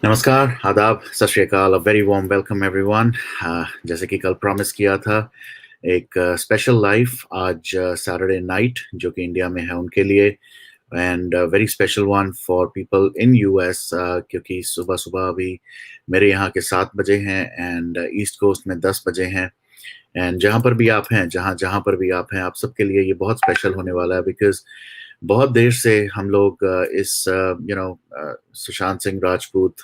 नमस्कार, आदाब, सत श्री अकाल, a very warm welcome everyone. जैसे कि कल प्रॉमिस किया था एक स्पेशल लाइफ आज सैटरडे नाइट जो कि इंडिया में है उनके लिए and very special one for people in US क्योंकि सुबह सुबह अभी मेरे यहाँ के 7 बजे हैं एंड ईस्ट कोस्ट में 10 बजे हैं एंड जहाँ पर भी आप हैं जहाँ जहाँ पर भी आप हैं आप सबके लिए ये बहुत स्पेशल होने वाला है बिकॉज बहुत देर से हम लोग इस सुशांत सिंह राजपूत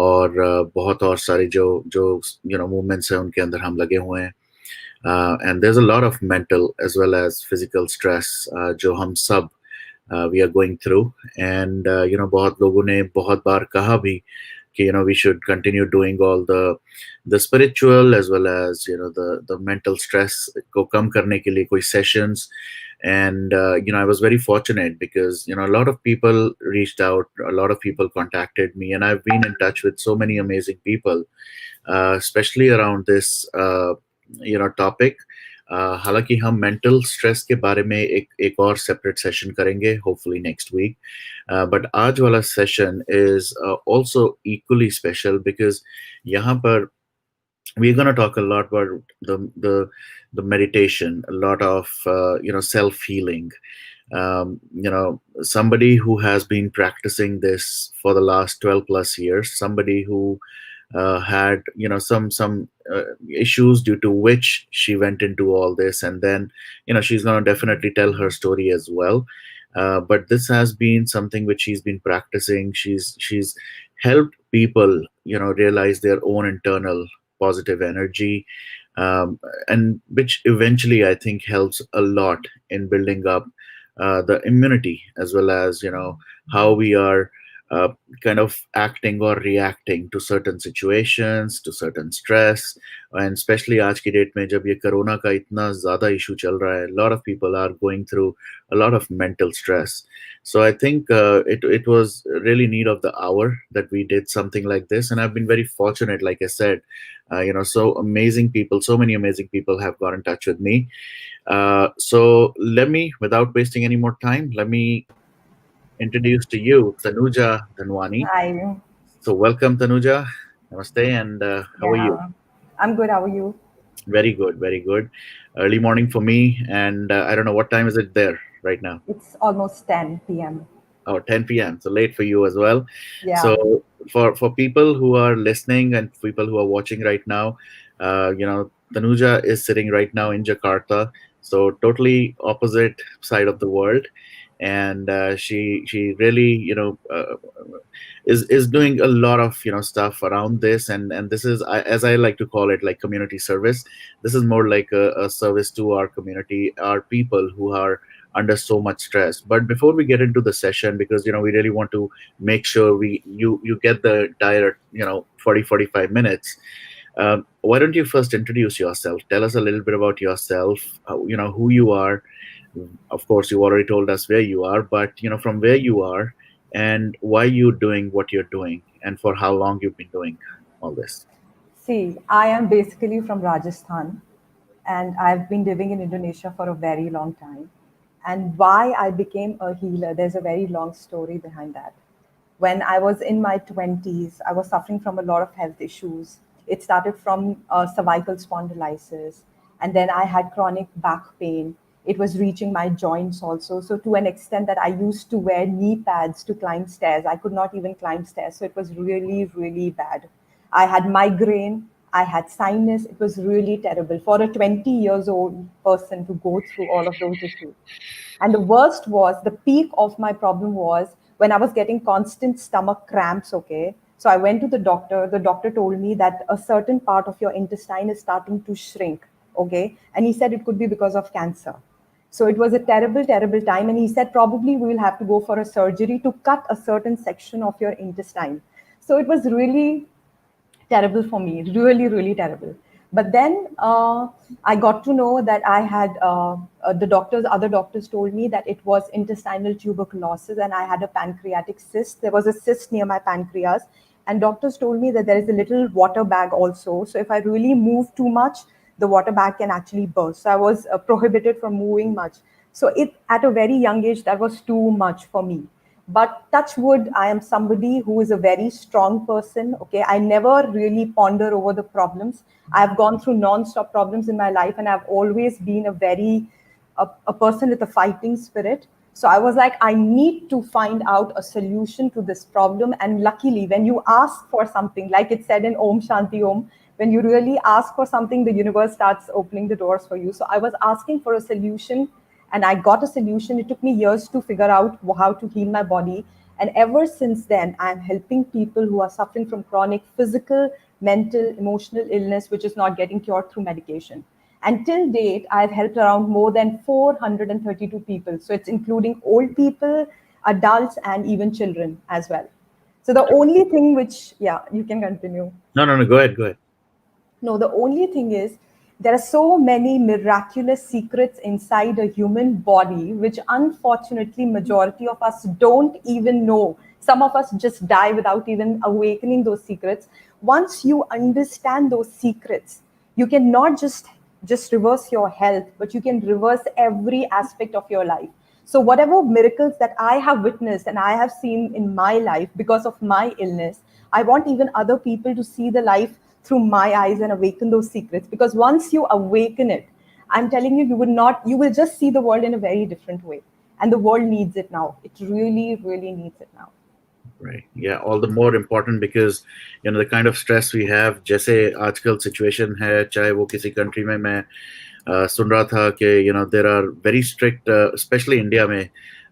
और बहुत और सारी जो जो मूवमेंट्स हैं उनके अंदर हम लगे हुए हैं and there is a lot of mental as well as physical stress जो हम सब we are going through and बहुत लोगों ने बहुत बार कहा भी कि we should continue doing all the spiritual as well as the mental stress को कम करने के लिए कोई sessions and I was very fortunate because a lot of people reached out, a lot of people contacted me, and I've been in touch with so many amazing people, especially around this topic. हालांकि हम mental stress के बारे में एक और separate session करेंगे hopefully next week but आज वाला session is also equally special because यहाँ पर we're going to talk a lot about the meditation, a lot of self healing. Somebody who has been practicing this for the last 12 plus years, somebody who had some issues due to which she went into all this, and then she's going to definitely tell her story as well. But this has been something which she's been practicing. She's helped people realize their own internal positive energy, and which eventually I think helps a lot in building up the immunity as well as how we are uh, kind of acting or reacting to certain situations, to certain stress, and especially आज की date में जब ये corona का इतना ज़्यादा issue चल रहा है, a lot of people are going through a lot of mental stress. So I think it was really need of the hour that we did something like this, and I've been very fortunate, like I said, so amazing people, so many amazing people have got in touch with me. So let me, without wasting any more time, let me introduce to you Tanuja Dhanwani. Hi. So welcome Tanuja. Namaste, and how are you? Yeah. I'm good. How are you? Very good, very good. Early morning for me, and I don't know what time is it there right now. It's almost 10 p.m. Oh, 10 p.m. So late for you as well. Yeah. So for people who are listening and people who are watching right now, Tanuja is sitting right now in Jakarta, so totally opposite side of the world, and she really is doing a lot of stuff around this, and this is as I like to call it, like community service. This is more like a service to our community, our people who are under so much stress. But before we get into the session, because we really want to make sure you get the entire 40-45 minutes, why don't you first introduce yourself, tell us a little bit about yourself, who you are. Of course you already told us where you are, but from where you are and why you're doing what you're doing and for how long you've been doing all this. See, I am basically from Rajasthan and I've been living in Indonesia for a very long time. And why I became a healer, there's a very long story behind that. When I was in my 20s, I was suffering from a lot of health issues. It started from cervical spondylisis, and then I had chronic back pain. It was reaching my joints also. So, to an extent that I used to wear knee pads to climb stairs, I could not even climb stairs. So, it was really, really bad. I had migraine, I had sinus. It was really terrible for a 20 years old person to go through all of those issues. And the worst was the peak of my problem was when I was getting constant stomach cramps. Okay. So I went to the doctor. The doctor told me that a certain part of your intestine is starting to shrink. Okay. And he said it could be because of cancer. So it was a terrible, terrible time. And he said probably we will have to go for a surgery to cut a certain section of your intestine. So it was really terrible for me, really, really terrible. But then I got to know that I had other doctors told me that it was intestinal tuberculosis and I had a pancreatic cyst. There was a cyst near my pancreas. And doctors told me that there is a little water bag also. So if I really move too much, the water bag can actually burst. So I was prohibited from moving much. So it at a very young age, that was too much for me. But touch wood, I am somebody who is a very strong person. Okay, I never really ponder over the problems. I've gone through non-stop problems in my life, and I've always been a person with a fighting spirit. So I was like, I need to find out a solution to this problem. And luckily, when you ask for something, like it said in Om Shanti Om, when you really ask for something, the universe starts opening the doors for you. So I was asking for a solution, and I got a solution. It took me years to figure out how to heal my body. And ever since then, I'm helping people who are suffering from chronic physical, mental, emotional illness, which is not getting cured through medication. And till date, I've helped around more than 432 people. So it's including old people, adults, and even children as well. So the only thing which, yeah, you can continue. No, no, no. Go ahead. Go ahead. No, the only thing is there are so many miraculous secrets inside a human body, which unfortunately majority of us don't even know. Some of us just die without even awakening those secrets. Once you understand those secrets, you can not just reverse your health, but you can reverse every aspect of your life. So whatever miracles that I have witnessed and I have seen in my life because of my illness, I want even other people to see the life through my eyes and awaken those secrets. Because once you awaken it, I'm telling you, you will just see the world in a very different way. And the world needs it now. It really, really needs it now. Right. Yeah. All the more important because the kind of stress we have. जैसे आजकल situation है चाहे वो किसी country में मैं सुन रहा था कि there are very strict especially India में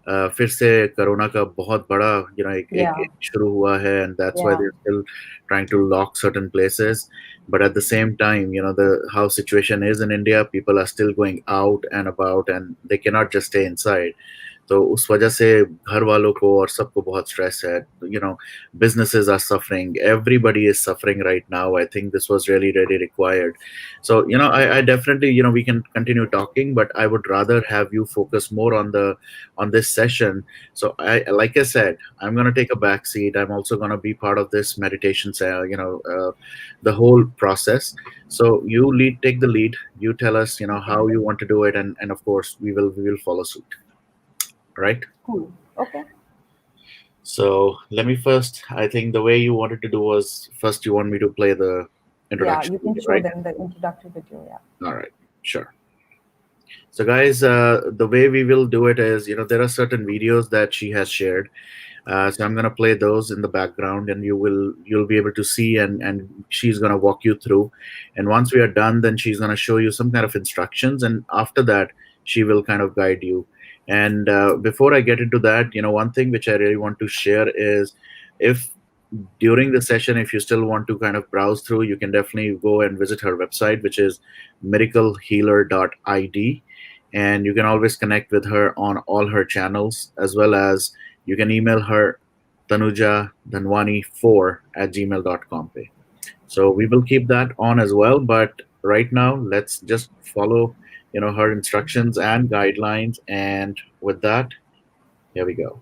फिर से कोरोना का बहुत बड़ा एक Yeah, शुरू हुआ है and that's why yeah. they're still trying to lock certain places, but at the same time the how situation is in India, people are still going out and about and they cannot just stay inside. तो उस वजह से घर वालों को और सबको बहुत स्ट्रेस है. Businesses are suffering, everybody is suffering right now. I think this was really really required. So I definitely we can continue talking, but I would rather have you focus more on this session. So like I said, I'm going to take a back seat. I'm also going to be part of this meditation the whole process. So you take the lead, you tell us Okay, how you want to do it, and of course we will follow suit, right? cool. Okay. So let me first, I think the way you wanted to do was first you want me to play the Yeah, introduction you can video, show right? them the introductory video. Yeah. All right, sure. So guys, the way we will do it is, there are certain videos that she has shared. So I'm gonna play those in the background, and you'll be able to see, and she's gonna walk you through. And once we are done, then she's gonna show you some kind of instructions, and after that, she will kind of guide you. And before I get into that, one thing which I really want to share is, if during the session, if you still want to kind of browse through, you can definitely go and visit her website, which is miraclehealer.id, and you can always connect with her on all her channels, as well as you can email her tanuja dhanwani4 at gmail.com. So we will keep that on as well, but right now let's just follow her instructions and guidelines, and with that, here we go.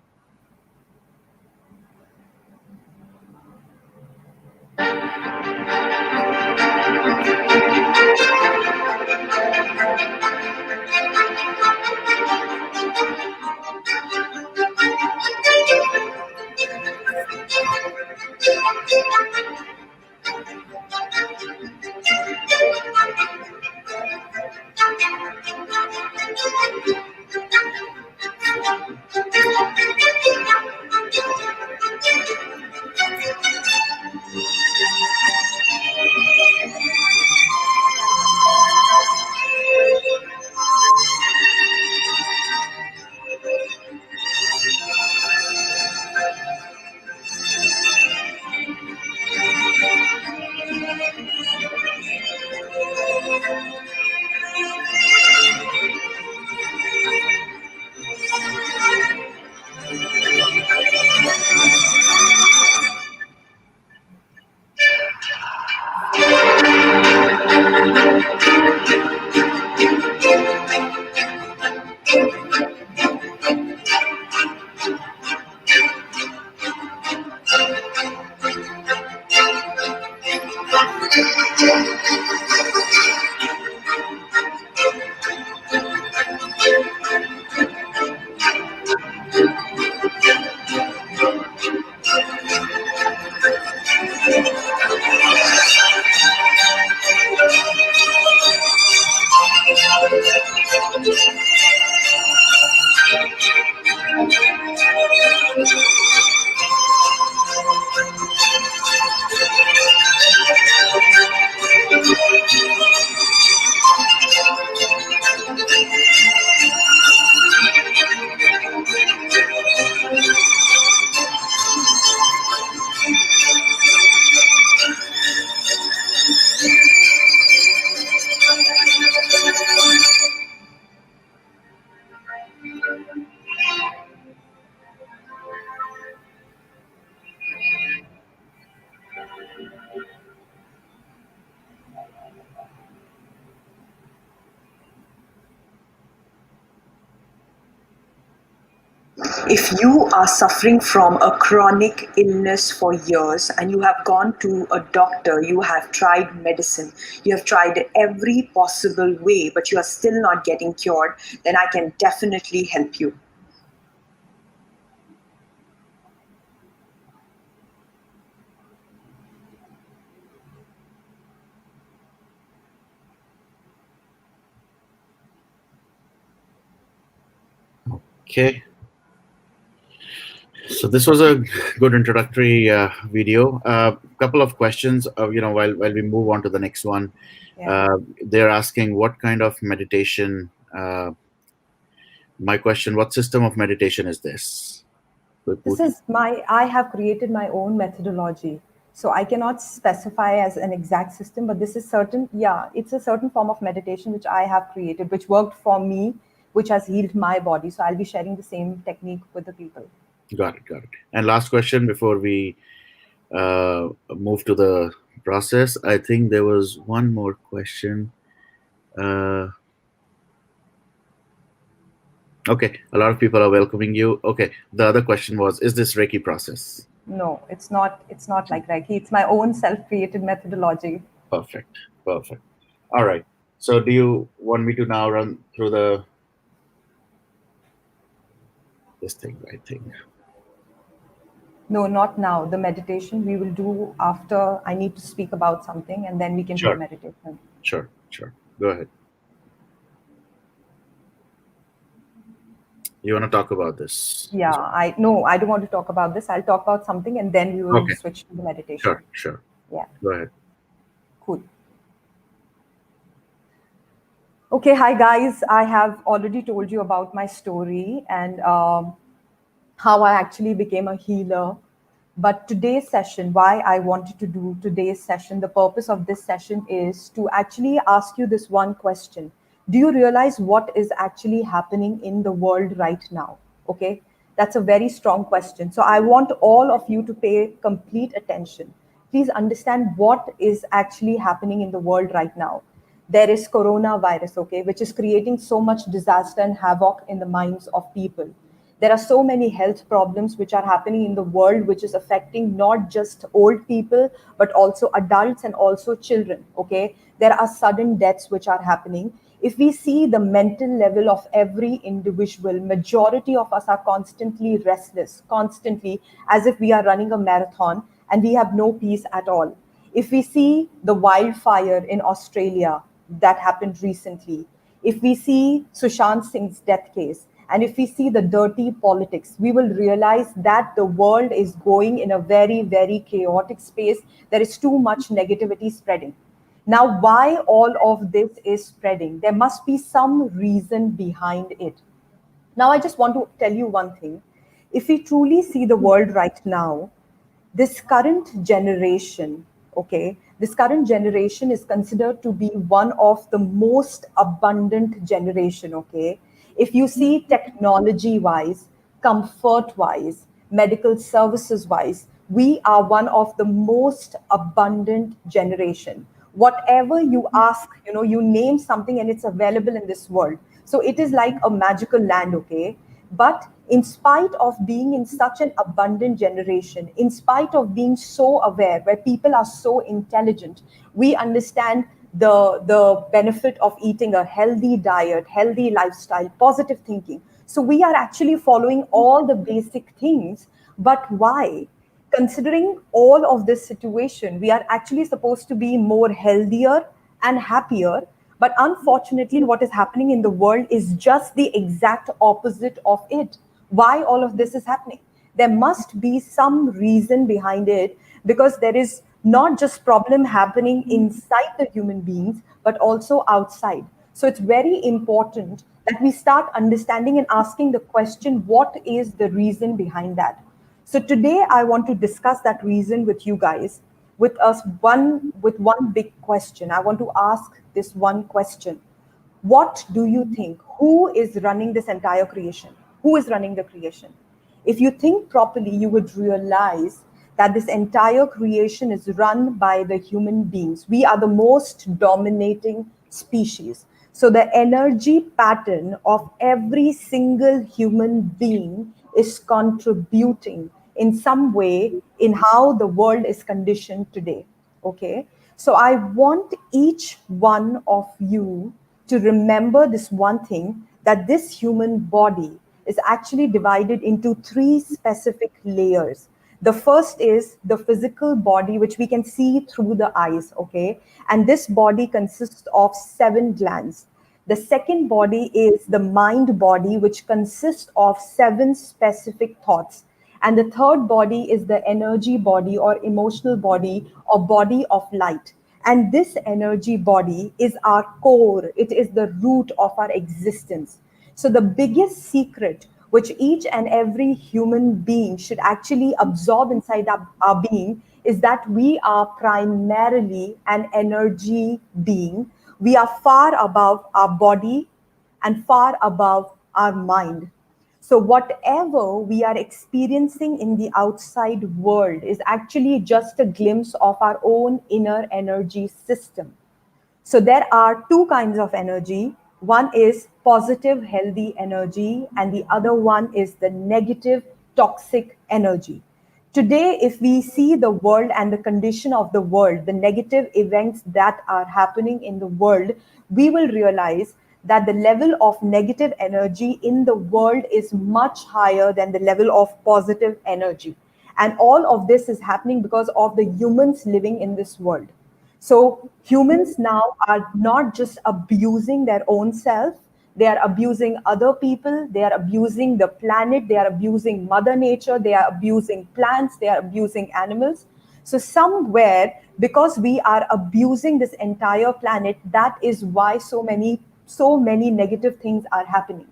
If you are suffering from a chronic illness for years and you have gone to a doctor, you have tried medicine, you have tried every possible way, but you are still not getting cured, then I can definitely help you. Okay. So this was a good introductory video. Couple of questions. While we move on to the next one, Yeah. they're asking what kind of meditation. My question: what system of meditation is this? I have created my own methodology. So I cannot specify as an exact system, but this is certain, yeah, it's a certain form of meditation which I have created, which worked for me, which has healed my body. So I'll be sharing the same technique with the people. Got it. Got it. And last question before we move to the process. I think there was one more question. Uh, okay, a lot of people are welcoming you. Okay, the other question was: is this Reiki process? No, it's not. It's not like Reiki. It's my own self-created methodology. Perfect. Perfect. All right. So, do you want me to now run through this thing? I think. No, not now. The meditation we will do after I need to speak about something, and then we can do the Sure. meditation. Sure. Sure. Go ahead. You want to talk about this? Yeah, I no, I don't want to talk about this. I'll talk about something, and then we will Okay. switch to the meditation. Sure. Sure. Yeah, Go ahead. cool. Okay, hi guys. I have already told you about my story and how I actually became a healer. But today's session, why I wanted to do today's session, the purpose of this session is to actually ask you this one question. Do you realize what is actually happening in the world right now? Okay, that's a very strong question. So I want all of you to pay complete attention. Please understand what is actually happening in the world right now. There is coronavirus, okay, which is creating so much disaster and havoc in the minds of people. There are so many health problems which are happening in the world, which is affecting not just old people but also adults and also children. Okay, there are sudden deaths which are happening. If we see the mental level of every individual, majority of us are constantly restless, constantly, as if we are running a marathon and we have no peace at all. If we see the wildfire in Australia that happened recently, if we see Sushant Singh's death case, and if we see the dirty politics, we will realize that the world is going in a very, very chaotic space. There is too much negativity spreading. Now, why all of this is spreading? There must be some reason behind it. Now, I just want to tell you one thing. If we truly see the world right now, this current generation, okay, this current generation is considered to be one of the most abundant generation, okay. If you see technology wise, comfort wise, medical services wise, we are one of the most abundant generation. Whatever you ask, you name something and it's available in this world. So it is like a magical land, okay. But in spite of being in such an abundant generation, in spite of being so aware, where people are so intelligent, we understand the benefit of eating a healthy diet, healthy lifestyle, positive thinking. So we are actually following all the basic things. But why? Considering all of this situation, we are actually supposed to be more healthier and happier. But unfortunately, what is happening in the world is just the exact opposite of it. Why all of this is happening? There must be some reason behind it, because there is not just problem happening inside the human beings, but also outside. So it's very important that we start understanding and asking the question, what is the reason behind that? So today I want to discuss that reason with you guys, with one big question. I want to ask this one question. What do you think? Who is running this entire creation? Who is running the creation? If you think properly, you would realize that this entire creation is run by the human beings. We are the most dominating species. So the energy pattern of every single human being is contributing in some way in how the world is conditioned today. Okay. So I want each one of you to remember this one thing, that this human body is actually divided into three specific layers. The first is the physical body, which we can see through the eyes, okay? And this body consists of seven glands. The second body is the mind body, which consists of seven specific thoughts. And the third body is the energy body or emotional body or body of light. And this energy body is our core, it is the root of our existence. So, the biggest secret which each and every human being should actually absorb inside our being is that we are primarily an energy being. We are far above our body and far above our mind. So, whatever we are experiencing in the outside world is actually just a glimpse of our own inner energy system. So there are two kinds of energy. One is positive, healthy energy, and the other one is the negative, toxic energy. Today, if we see the world and the condition of the world, the negative events that are happening in the world, we will realize that the level of negative energy in the world is much higher than the level of positive energy. And all of this is happening because of the humans living in this world. So humans now are not just abusing their own self, they are abusing other people, they are abusing the planet, they are abusing Mother Nature, they are abusing plants, they are abusing animals. So somewhere, because we are abusing this entire planet, that is why so many negative things are happening.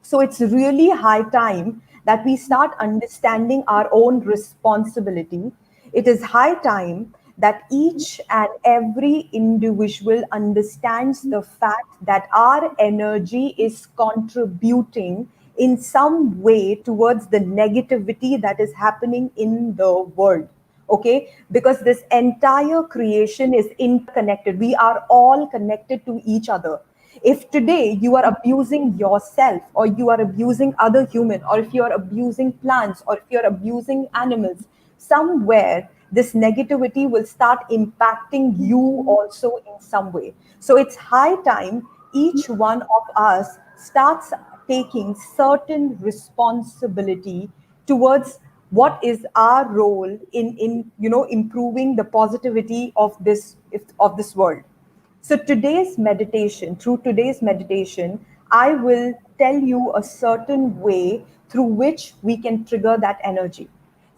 So it's really high time that we start understanding our own responsibility. It is high time that each and every individual understands the fact that our energy is contributing in some way towards the negativity that is happening in the world. Okay, because this entire creation is interconnected, we are all connected to each other. If today you are abusing yourself, or you are abusing other human, or if you are abusing plants, or if you are abusing animals, somewhere this negativity will start impacting you also in some way. So it's high time each one of us starts taking certain responsibility towards what is our role in improving the positivity of this world. So through today's meditation, I will tell you a certain way through which we can trigger that energy.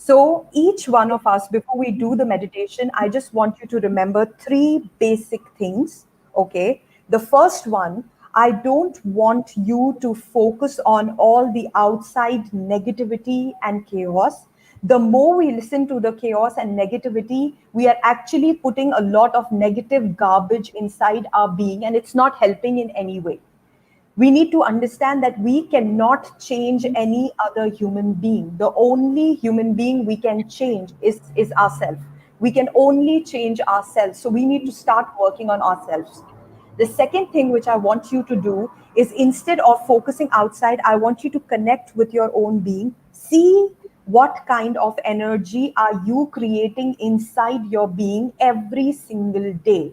So each one of us, before we do the meditation, I just want you to remember three basic things. Okay. The first one, I don't want you to focus on all the outside negativity and chaos. The more we listen to the chaos and negativity, we are actually putting a lot of negative garbage inside our being, and it's not helping in any way. We need to understand that we cannot change any other human being. The only human being we can change is ourselves. We can only change ourselves. So we need to start working on ourselves. The second thing which I want you to do is, instead of focusing outside, I want you to connect with your own being. See what kind of energy are you creating inside your being every single day.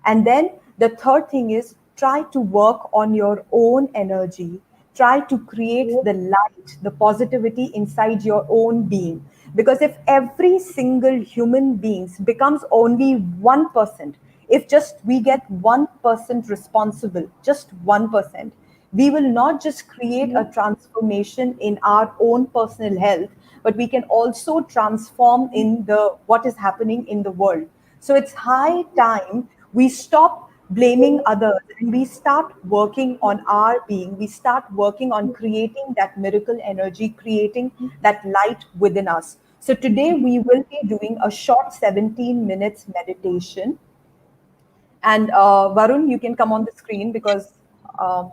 And then the third thing is, try to work on your own energy. Try to create the light, the positivity inside your own being. Because if every single human being becomes only 1%, if just we get 1% responsible, just 1%, we will not just create a transformation in our own personal health, but we can also transform in the what is happening in the world. So it's high time we stop blaming others and we start working on our being. We start working on creating that miracle energy, creating that light within us. So today we will be doing a short 17 minutes meditation. And Varun, you can come on the screen because um,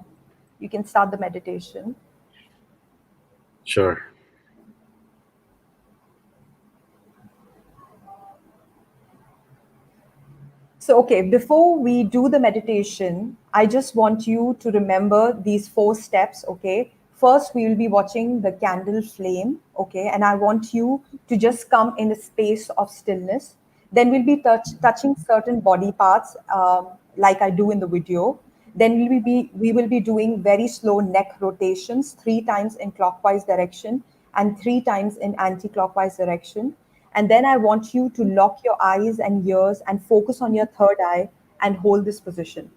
you can start the meditation. Sure. So, okay, before we do the meditation, I just want you to remember these four steps, okay? First, we will be watching the candle flame, okay? And I want you to just come in a space of stillness. Then we'll be touching certain body parts, like I do in the video. Then we will be doing very slow neck rotations, three times in clockwise direction and three times in anti-clockwise direction. And then I want you to lock your eyes and ears and focus on your third eye and hold this position.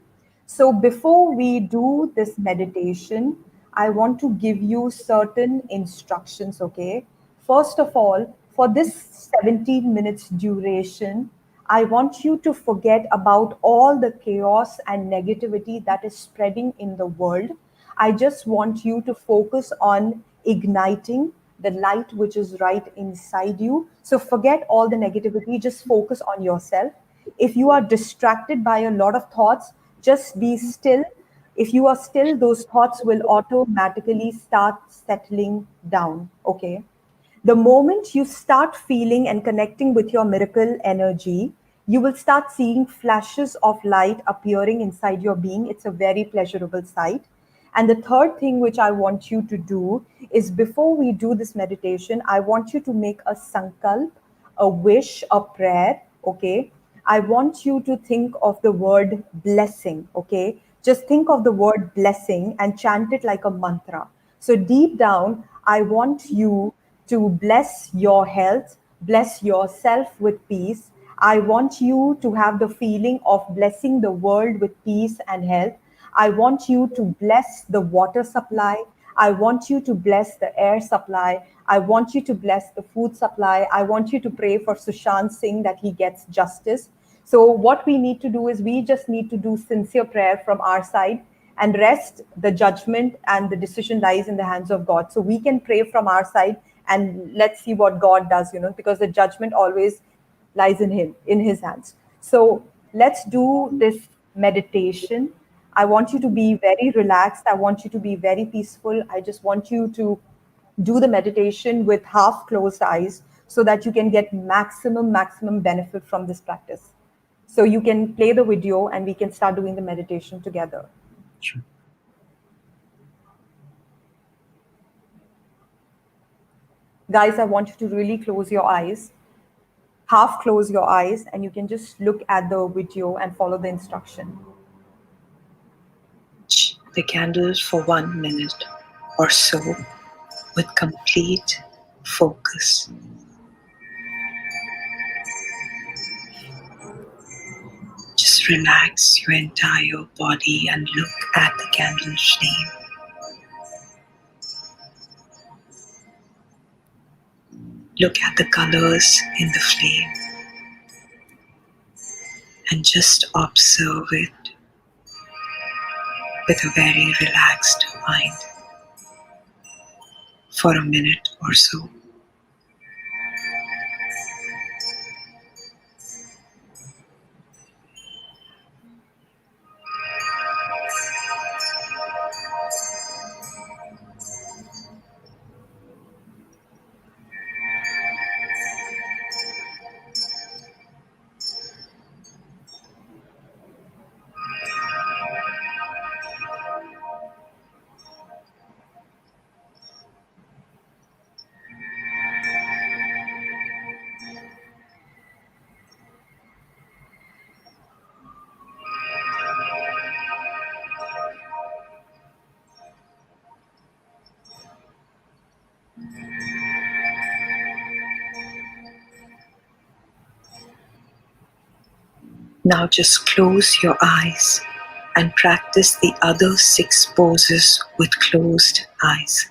So before we do this meditation, I want to give you certain instructions, okay? First of all, for this 17 minutes duration, I want you to forget about all the chaos and negativity that is spreading in the world. I just want you to focus on igniting the light which is right inside you. So forget all the negativity, just focus on yourself. If you are distracted by a lot of thoughts, just be still. If you are still, those thoughts will automatically start settling down. Okay. The moment you start feeling and connecting with your miracle energy, you will start seeing flashes of light appearing inside your being. It's a very pleasurable sight. And the third thing which I want you to do is, before we do this meditation, I want you to make a sankalp, a wish, a prayer. Okay. I want you to think of the word blessing. Okay. Just think of the word blessing and chant it like a mantra. So deep down, I want you to bless your health, bless yourself with peace. I want you to have the feeling of blessing the world with peace and health. I want you to bless the water supply. I want you to bless the air supply. I want you to bless the food supply. I want you to pray for Sushant Singh that he gets justice. So, what we need to do is we just need to do sincere prayer from our side, and rest the judgment and the decision lies in the hands of God. So, we can pray from our side and let's see what God does, because the judgment always lies in Him, in His hands. So, let's do this meditation. I want you to be very relaxed. I want you to be very peaceful. I just want you to do the meditation with half closed eyes so that you can get maximum benefit from this practice. So you can play the video and we can start doing the meditation together. Sure. Guys, I want you to really close your eyes, half close your eyes, and you can just look at the video and follow the instruction. The candle for 1 minute or so with complete focus. Just relax your entire body and look at the candle flame. Look at the colors in the flame and just observe it with a very relaxed mind for a minute or so. Now just close your eyes and practice the other 6 poses with closed eyes.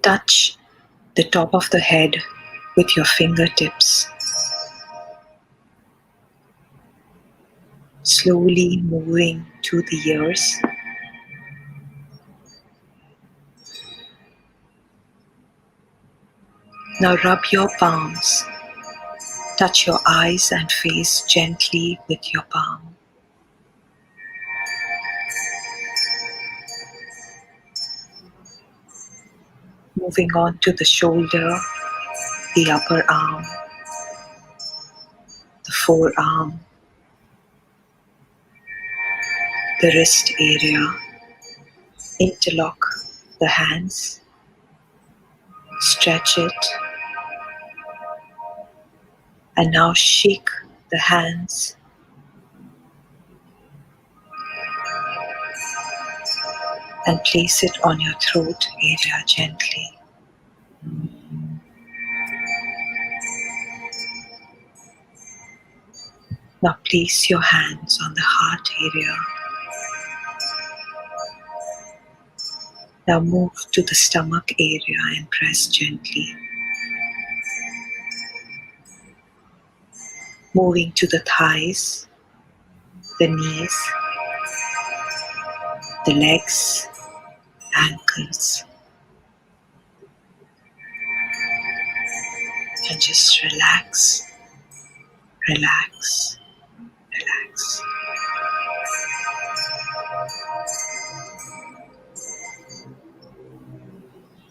Touch the top of the head with your fingertips. Slowly moving to the ears. Now rub your palms. Touch your eyes and face gently with your palm. Moving on to the shoulder, the upper arm, the forearm, the wrist area. Interlock the hands, stretch it, and now shake the hands and place it on your throat area gently. Now place your hands on the heart area. Now move to the stomach area and press gently. Moving to the thighs, the knees, the legs, ankles. And just relax, relax, relax.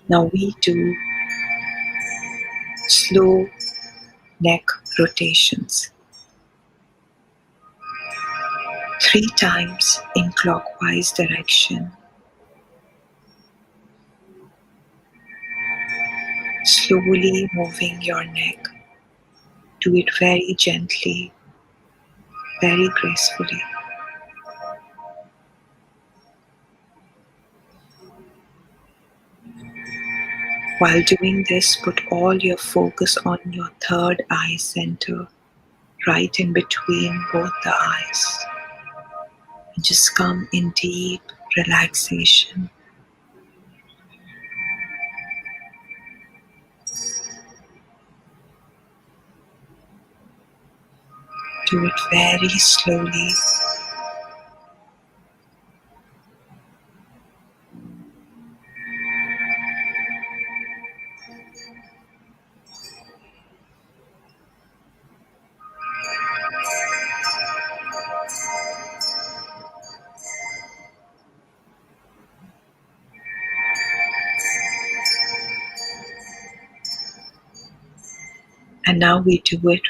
Now we do slow neck rotations. 3 times in clockwise direction. Slowly moving your neck. Do it very gently, very gracefully. While doing this, put all your focus on your third eye center, right in between both the eyes. And just come in deep relaxation. Do it very slowly. And now we do it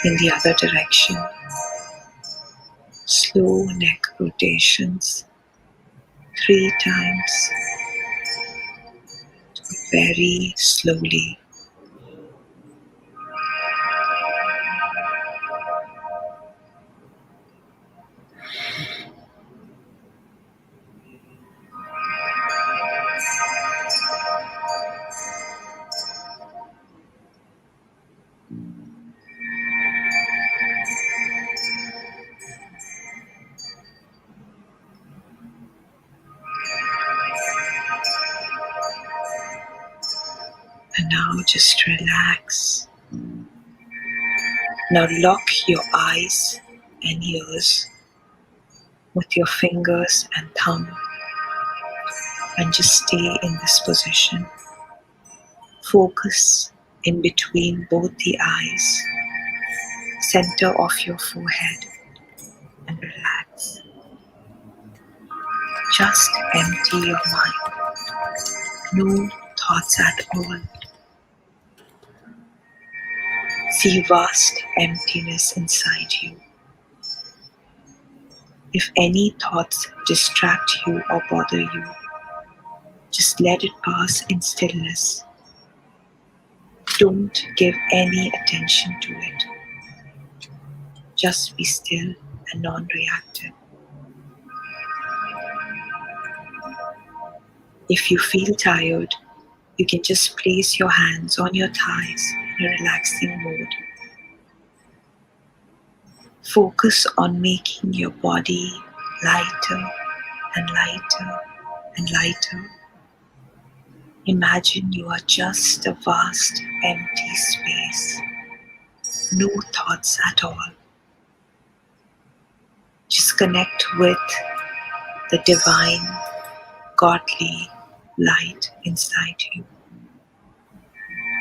in the other direction. Slow neck rotations. 3 times. Do it very slowly. And now just relax. Now lock your eyes and ears with your fingers and thumb and just stay in this position. Focus in between both the eyes, center of your forehead, and relax. Just empty your mind. No thoughts at all. See vast emptiness inside you. If any thoughts distract you or bother you, just let it pass in stillness. Don't give any attention to it. Just be still and non-reactive. If you feel tired, you can just place your hands on your thighs in a relaxing mode. Focus on making your body lighter and lighter and lighter. Imagine you are just a vast empty space. No thoughts at all. Just connect with the divine, godly light inside you.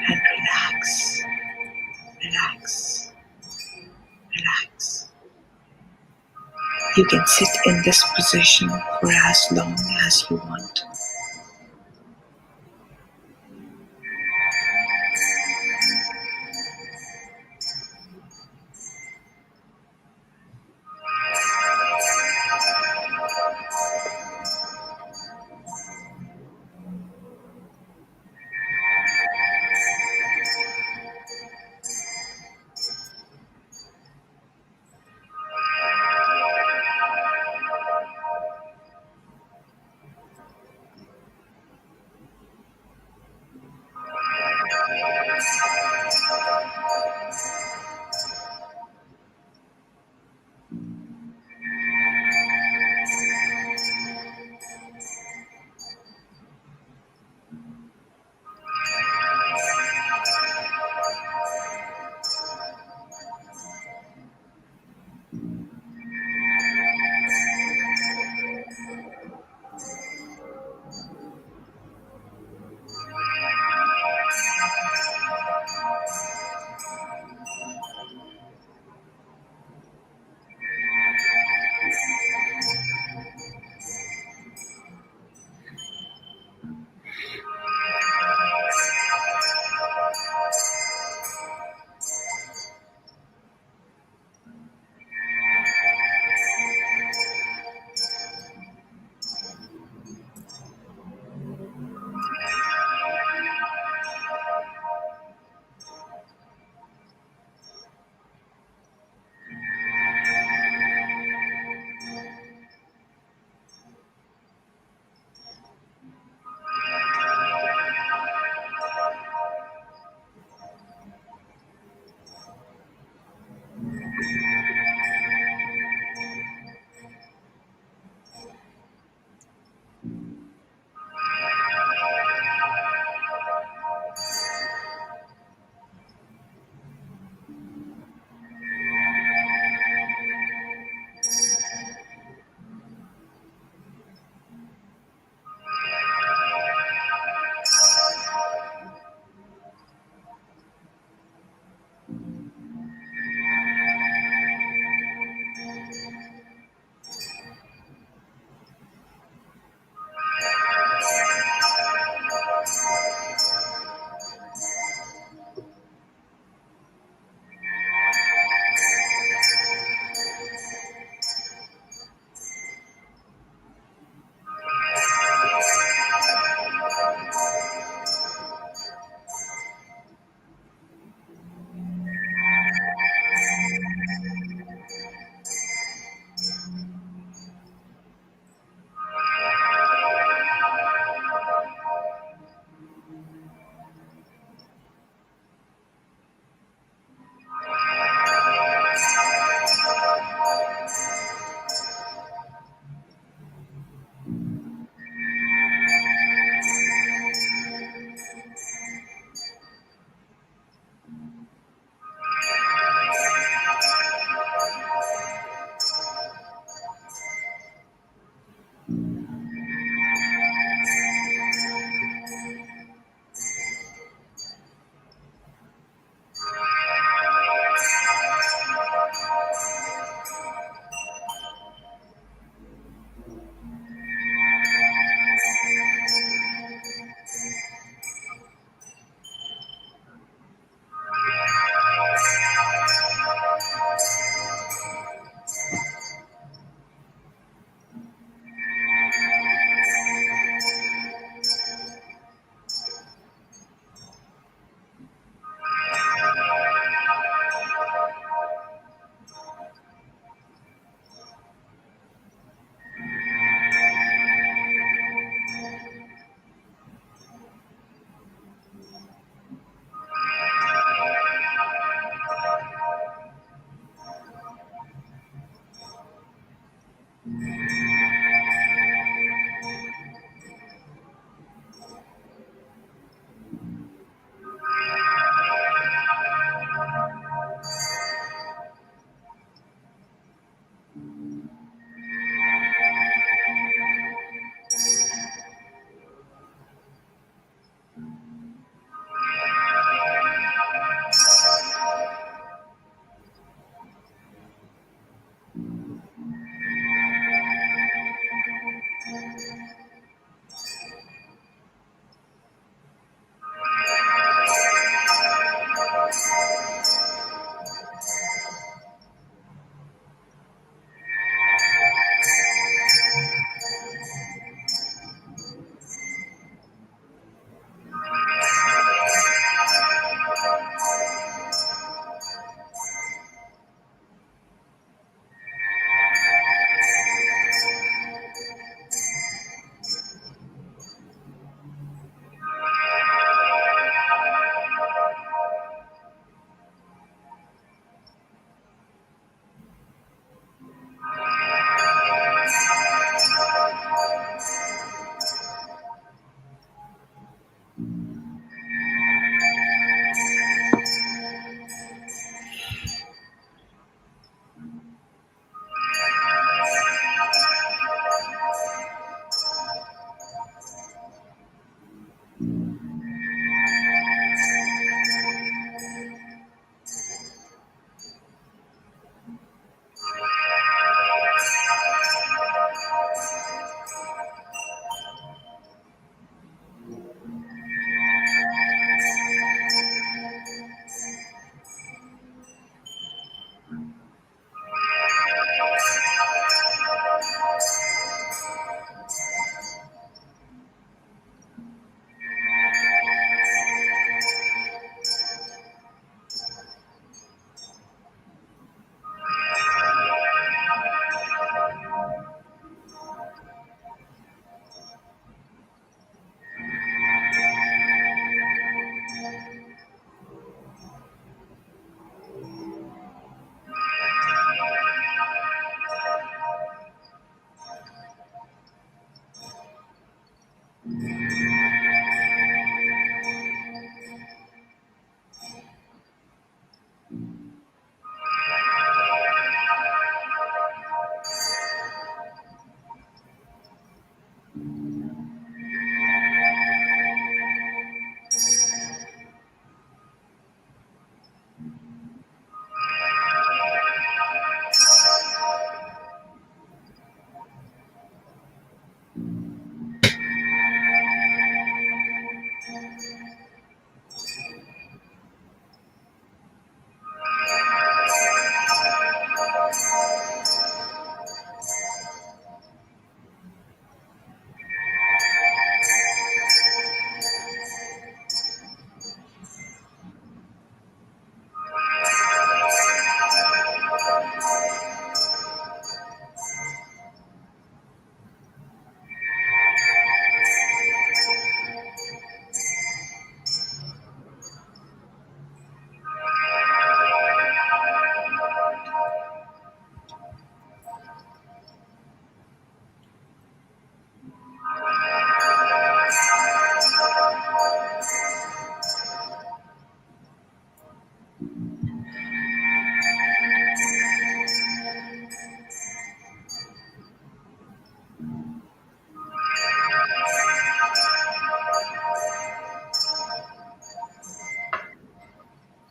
And relax, relax, relax. You can sit in this position for as long as you want.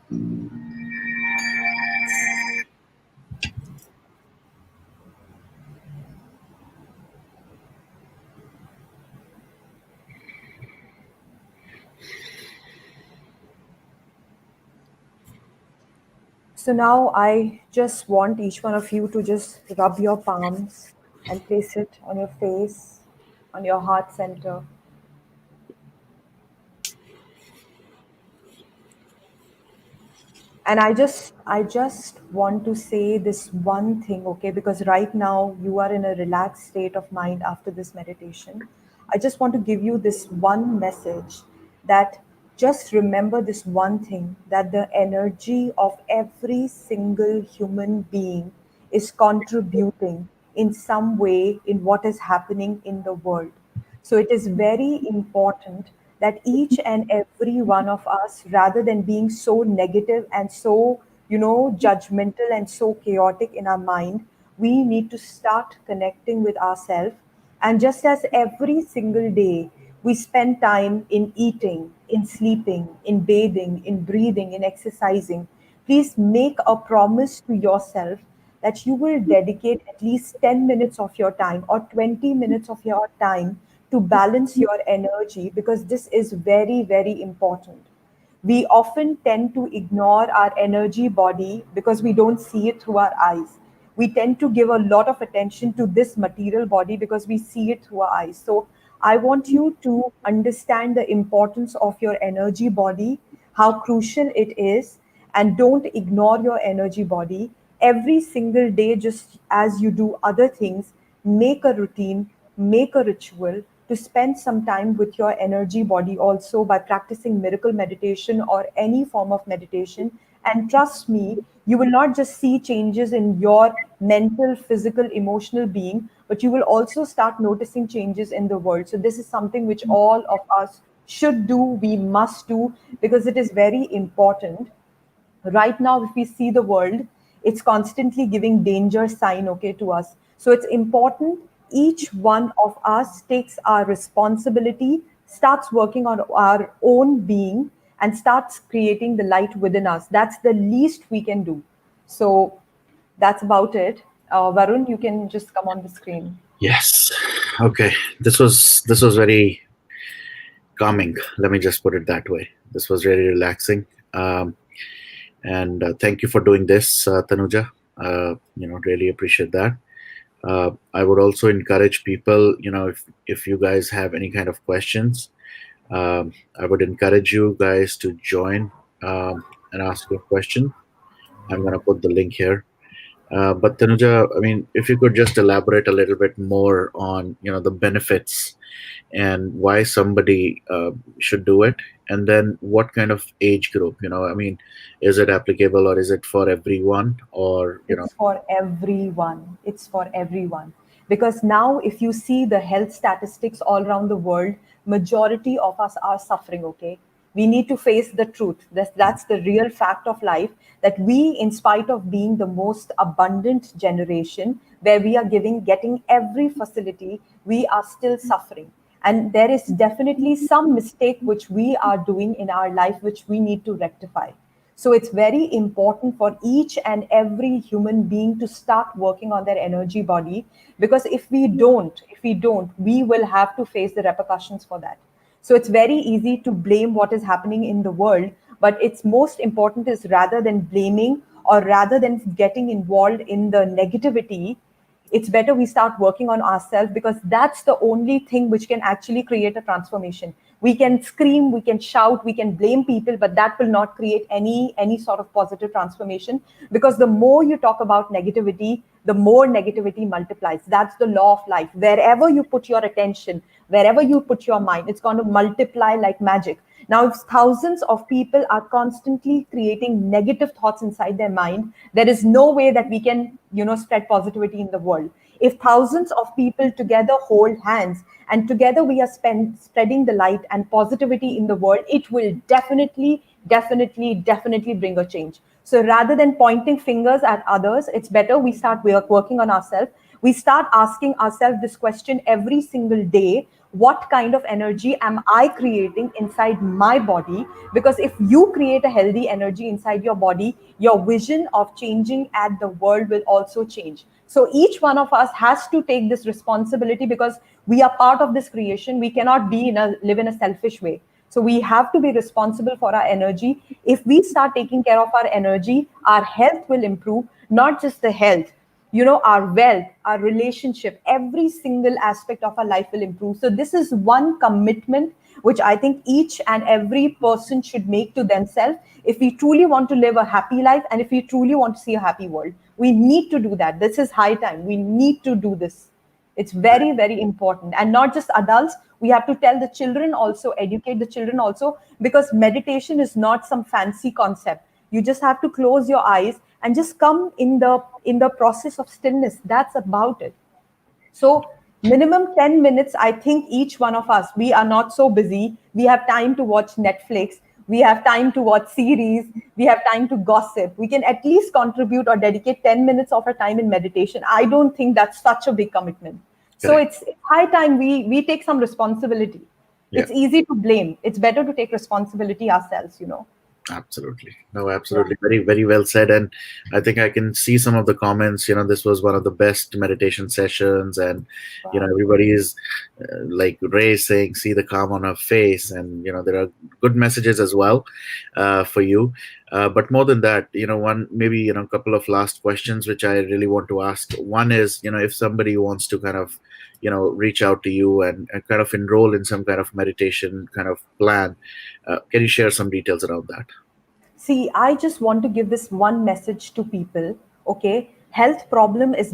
So now I just want each one of you to just rub your palms and place it on your face, on your heart center. And I just want to say this one thing, okay, because right now you are in a relaxed state of mind after this meditation. I just want to give you this one message, that just remember this one thing, that the energy of every single human being is contributing in some way in what is happening in the world. So it is very important that each and every one of us, rather than being so negative and so, judgmental and so chaotic in our mind, we need to start connecting with ourselves. And just as every single day we spend time in eating, in sleeping, in bathing, in breathing, in exercising, please make a promise to yourself that you will dedicate at least 10 minutes of your time or 20 minutes of your time to balance your energy, because this is very, very important. We often tend to ignore our energy body because we don't see it through our eyes. We tend to give a lot of attention to this material body because we see it through our eyes. So I want you to understand the importance of your energy body, how crucial it is, and don't ignore your energy body. Every single day, just as you do other things, make a routine, make a ritual to spend some time with your energy body also by practicing miracle meditation or any form of meditation. And trust me, you will not just see changes in your mental, physical, emotional being, but you will also start noticing changes in the world. So this is something which all of us should do, we must do, because it is very important. Right now, if we see the world, it's constantly giving danger sign, okay, to us. So it's important each one of us takes our responsibility, starts working on our own being, and starts creating the light within us. That's the least we can do. So that's about it. Varun, you can just come on the screen. Yes. Okay. This was very calming. Let me just put it that way. This was really relaxing. And thank you for doing this, Tanuja. Really appreciate that. I would also encourage people, if you guys have any kind of questions, I would encourage you guys to join and ask your question. I'm going to put the link here. But Tanuja, I mean, if you could just elaborate a little bit more on, the benefits and why somebody should do it, and then what kind of age group, I mean, is it applicable or is it for everyone, or It's for everyone. It's for everyone. Because now, if you see the health statistics all around the world, majority of us are suffering, okay? We need to face the truth. That's the real fact of life, that we, in spite of being the most abundant generation, where we are getting every facility, we are still suffering. And there is definitely some mistake which we are doing in our life, which we need to rectify. So it's very important for each and every human being to start working on their energy body, because if we don't, we will have to face the repercussions for that. So it's very easy to blame what is happening in the world, but it's most important is, rather than blaming or rather than getting involved in the negativity, it's better we start working on ourselves, because that's the only thing which can actually create a transformation. We can scream, we can shout, we can blame people, but that will not create any sort of positive transformation, because the more you talk about negativity, the more negativity multiplies. That's the law of life. Wherever you put your attention, wherever you put your mind, it's going to multiply like magic. Now, if thousands of people are constantly creating negative thoughts inside their mind, there is no way that we can, spread positivity in the world. If thousands of people together hold hands and together we are spreading the light and positivity in the world, it will definitely, definitely, definitely bring a change. So rather than pointing fingers at others, it's better we start working on ourselves. we start asking ourselves this question every single day: what kind of energy am I creating inside my body? Because if you create a healthy energy inside your body, your vision of changing at the world will also change. So each one of us has to take this responsibility, because we are part of this creation. We cannot live in a selfish way. So we have to be responsible for our energy. If we start taking care of our energy, our health will improve. Not just the health, our wealth, our relationship, every single aspect of our life will improve. So this is one commitment which I think each and every person should make to themselves. If we truly want to live a happy life, and if we truly want to see a happy world, we need to do that. This is high time. We need to do this. It's very, very important. And not just adults, we have to tell the children also, educate the children also, because meditation is not some fancy concept. You just have to close your eyes and just come in the process of stillness. That's about it. So minimum 10 minutes, I think each one of us, we are not so busy. We have time to watch Netflix. We have time to watch series. We have time to gossip. We can at least contribute or dedicate 10 minutes of our time in meditation. I don't think that's such a big commitment. So Correct. it's high time we take some responsibility. Yeah. It's easy to blame. It's better to take responsibility ourselves. Absolutely. No, Yeah. absolutely. Very, very well said. And I think I can see some of the comments. This was one of the best meditation sessions, and Wow. everybody is like Ray saying, see the calm on her face, and there are good messages as well for you. But more than that, one maybe a couple of last questions which I really want to ask. One is, if somebody wants to kind of reach out to you and kind of enroll in some kind of meditation kind of plan, can you share some details around that? See, I just want to give this one message to people. Okay, health problem is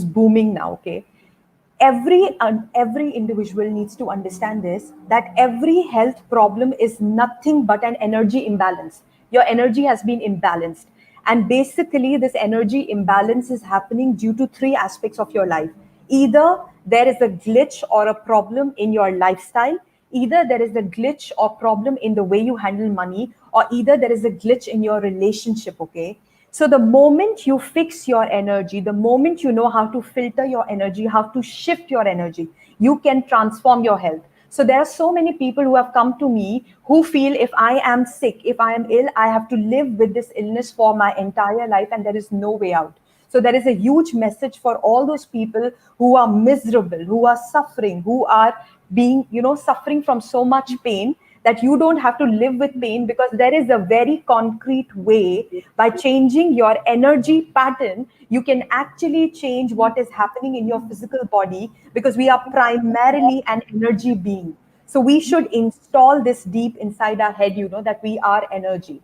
booming now. Okay, every individual needs to understand this, that every health problem is nothing but an energy imbalance. Your energy has been imbalanced, and basically this energy imbalance is happening due to three aspects of your life. Either there is a glitch or a problem in your lifestyle, either there is a glitch or problem in the way you handle money, or either there is a glitch in your relationship. Okay, so the moment you fix your energy, the moment you know how to filter your energy, how to shift your energy, you can transform your health. So there are so many people who have come to me who feel, if I am sick, if I am ill, I have to live with this illness for my entire life and there is no way out. So there is a huge message for all those people who are miserable, who are suffering, who are suffering from so much pain, that you don't have to live with pain, because there is a very concrete way. By changing your energy pattern, you can actually change what is happening in your physical body, because we are primarily an energy being. So we should install this deep inside our head, that we are energy.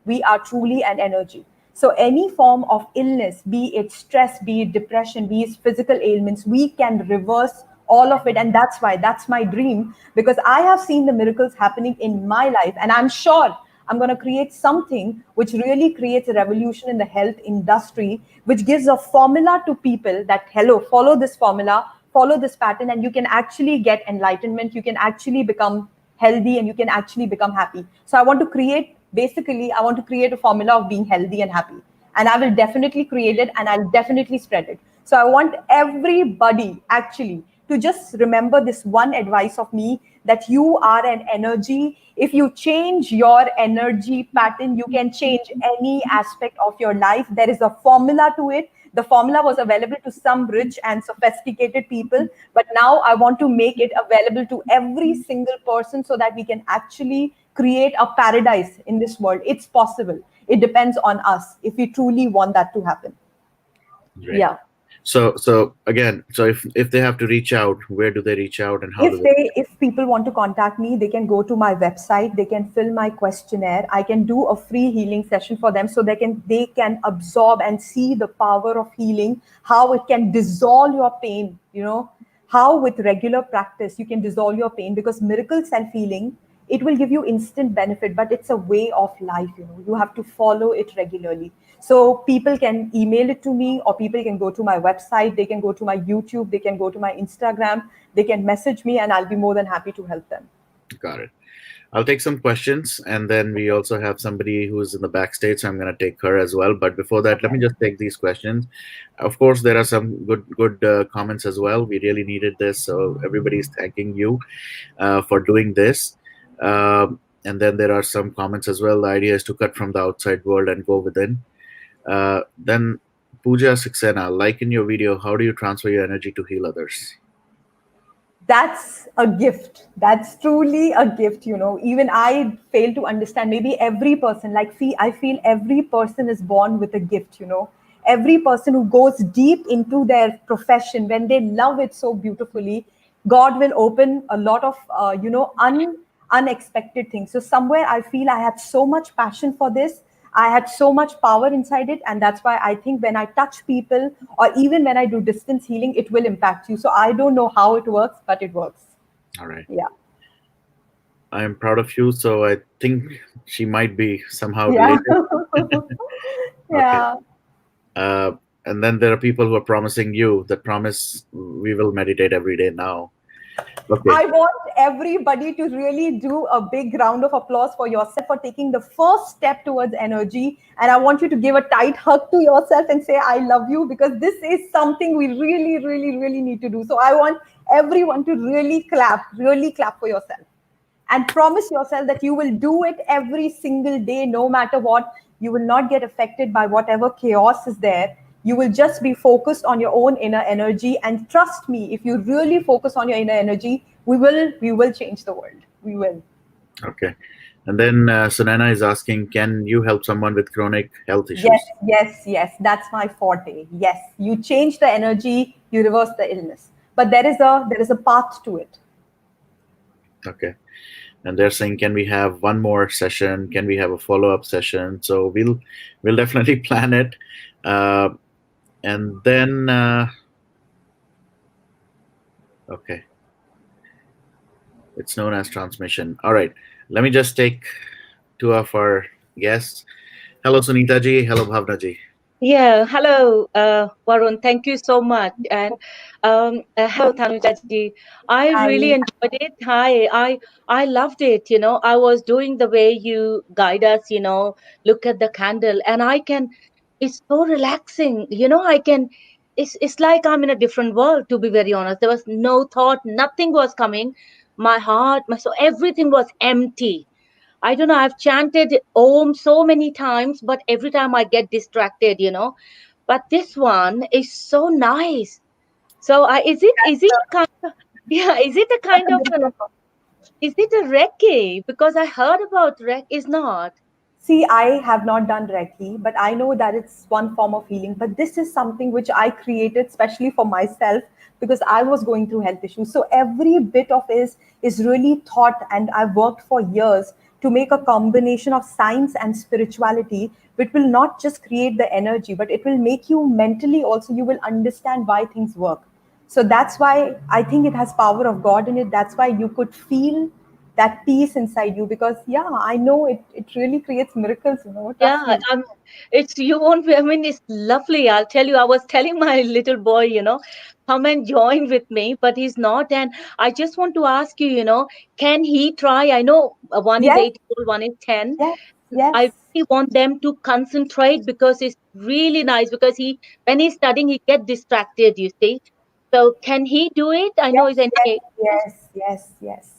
We are truly an energy. So any form of illness, be it stress, be it depression, be it physical ailments, we can reverse all of it. And that's my dream, because I have seen the miracles happening in my life, and I'm sure I'm going to create something which really creates a revolution in the health industry, which gives a formula to people that, hello, follow this formula, follow this pattern, and you can actually get enlightenment. You can actually become healthy, and you can actually become happy. So I want to create a formula of being healthy and happy. And I will definitely create it, and I'll definitely spread it. So I want everybody actually to just remember this one advice of me, that you are an energy. If you change your energy pattern, you can change any aspect of your life. There is a formula to it. The formula was available to some rich and sophisticated people, but now I want to make it available to every single person, so that we can actually create a paradise in this world. It's possible. It depends on us if we truly want that to happen. Great. Yeah. So again, so if they have to reach out, where do they reach out, and how do they? If people want to contact me, they can go to my website, they can fill my questionnaire. I can do a free healing session for them, so they can absorb and see the power of healing, how it can dissolve your pain, how with regular practice you can dissolve your pain. Because miracle self healing, it will give you instant benefit, but it's a way of life. You have to follow it regularly. So people can email it to me, or people can go to my website, they can go to my YouTube, they can go to my Instagram, they can message me, and I'll be more than happy to help them. Got it. I'll take some questions, and then we also have somebody who's in the backstage, so I'm going to take her as well. But before that, let Okay. me just take these questions. Of course, there are some good comments as well. We really needed this, so everybody's thanking you for doing this. And then there are some comments as well. The idea is to cut from the outside world and go within. Then Pooja Saxena, like in your video, how do you transfer your energy to heal others? That's a gift. That's truly a gift. Even I fail to understand. Maybe every person, like, see, I feel every person is born with a gift. Every person who goes deep into their profession, when they love it so beautifully, God will open a lot of, unexpected things. So somewhere I feel I had so much passion for this. I had so much power inside it. And that's why I think when I touch people, or even when I do distance healing, it will impact you. So I don't know how it works, but it works. All right. Yeah. I am proud of you, so I think she might be somehow Yeah. related. Okay. Yeah. Uh, and then there are people who are promising you that promise we will meditate every day now. Okay. I want everybody to really do a big round of applause for yourself for taking the first step towards energy. And I want you to give a tight hug to yourself and say, I love you, because this is something we really, really, really need to do. So I want everyone to really clap for yourself. And promise yourself that you will do it every single day, no matter what. You will not get affected by whatever chaos is there. You will just be focused on your own inner energy. And trust me, if you really focus on your inner energy, we will change the world. We will. Okay. And then Sunana is asking, can you help someone with chronic health Yes, issues? yes, yes. That's my forte. Yes. You change the energy, you reverse the illness. But there is a path to it. Okay. And they're saying, can we have one more session? Can we have a follow-up session? So we'll definitely plan it. Uh, and then okay, it's known as transmission. All right. Let me just take two of our guests. Hello, Sunita ji. Hello, Bhavna ji. Yeah, hello, Varun. Thank you so much. And hello, Tanuja ji. I really I enjoyed it. Hi, I loved it. I was doing the way you guide us. Look at the candle, and I can. It's so relaxing. I can. It's like I'm in a different world. To be very honest, there was no thought. Nothing was coming. My heart, my soul, everything was empty. I don't know, I've chanted Om so many times, but every time I get distracted. But this one is so nice. So is it kind of, yeah, is it a that's kind a of bit an, of is it a Reiki? Because I heard about Reiki is not. See, I have not done Reiki, but I know that it's one form of healing. But this is something which I created especially for myself because I was going through health issues. So every bit of is really thought, and I've worked for years to make a combination of science and spirituality, which will not just create the energy, but it will make you mentally also. You will understand why things work. So that's why I think it has power of God in it. That's why you could feel that peace inside you, because yeah, I know it really creates miracles, trust Yeah, me. it's you won't be, I mean, it's lovely. I'll tell you, I was telling my little boy, come and join with me, but he's not. And I just want to ask you, can he try? I know one is Yes, 8 years old, one is 10. yes, I yes, really want them to concentrate because it's really nice because when he's studying, he get distracted, you see. So can he do it? I know yes, he's in yes, 8 years. yes, yes, yes.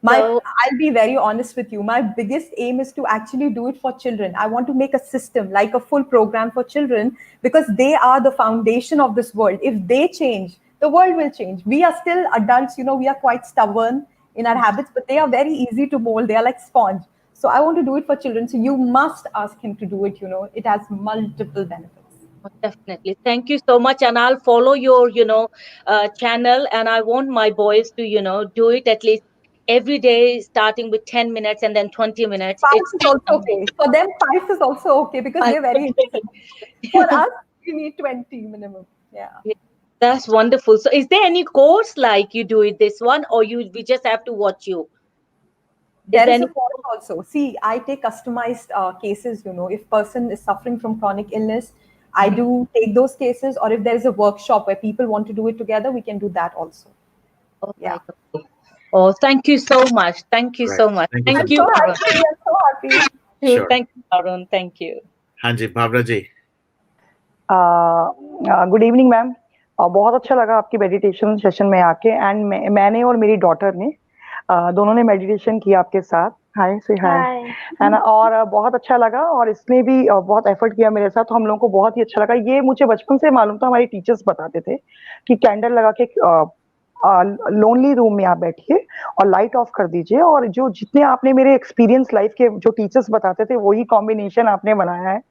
My So, I'll be very honest with you. My biggest aim is to actually do it for children. I want to make a system, like a full program for children, because they are the foundation of this world. If they change, the world will change. We are still adults, we are quite stubborn in our habits, but they are very easy to mold. They are like sponge. So I want to do it for children. So you must ask him to do it. It has multiple benefits. definitely. Thank you so much. And I'll follow your channel. And I want my boys to do it at least every day, starting with 10 minutes and then 20 minutes. Five It's is also amazing. okay. For them, five is also okay because they're very innocent. For Okay. us, we need 20 minimum. Yeah. Yeah, that's wonderful. So is there any course like you do it this one or we just have to watch you? Is There there is a any course course? also. See, I take customized cases. If person is suffering from chronic illness, I Mhm. do take those cases. Or if there is a workshop where people want to do it together, we can do that also. All Yeah. right. Okay. Oh, thank you so much. Thank you Right. so much. Thank you so Thank I'm much. you, so Varun. happy. I'm so happy. Sure. Thank you, Varun. Thank you. हाँ जी, Bhavna ji. Good evening ma'am. बहुत अच्छा लगा आपकी meditation session में आके and मैंने और मेरी डॉटर ने दोनों ने मेडिटेशन किया आपके साथ। हाय से हाय है ना। और बहुत अच्छा लगा और इसने भी बहुत एफर्ट किया मेरे साथ, तो हम लोगों को बहुत ही अच्छा लगा। ये मुझे बचपन से मालूम था, हमारे टीचर्स बताते थे कि कैंडल लगा के लोनली रूम में आप बैठिए और लाइट ऑफ कर दीजिए, और जो जितने आपने मेरे एक्सपीरियंस लाइफ के जो टीचर्स बताते थे वही कॉम्बिनेशन आपने बनाया है।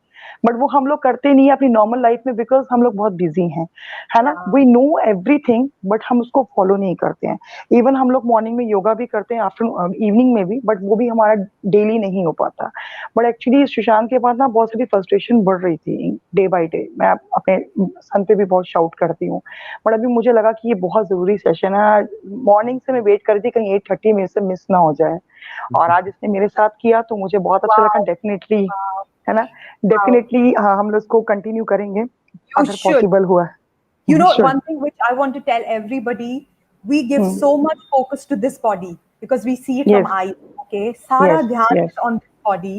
बट वो हम लोग करते नहीं है अपनी नॉर्मल लाइफ में, बिकॉज हम लोग बहुत बिजी हैं, है ना। वी नो एवरीथिंग बट हम उसको फॉलो नहीं करते हैं। इवन हम लोग मॉर्निंग में योगा भी करते हैं, आफ्टरनून इवनिंग में भी, बट वो भी हमारा डेली नहीं हो पाता। बट एक्चुअली सुशांत के बाद ना बहुत सारी फ्रस्ट्रेशन बढ़ रही थी डे बाय डे। मैं अपने सन पे भी बहुत शाउट करती हूँ, बट अभी मुझे लगा कि ये बहुत जरूरी सेशन है। मॉर्निंग से मैं वेट कर रही थी कहीं 8:30 मेरे से मिस ना हो जाए, और आज इसने मेरे साथ किया तो मुझे बहुत अच्छा लगा। Wow, डेफिनेटली, wow, है ना, wow. डेफिनेटली हम लोग इसको कंटिन्यू करेंगे You अगर should. पॉसिबल हुआ। You know, should. one thing which I want to tell everybody, we give so much focus to this body because we see it from yes eyes. Okay, Sara yes dhyan yes is on this body.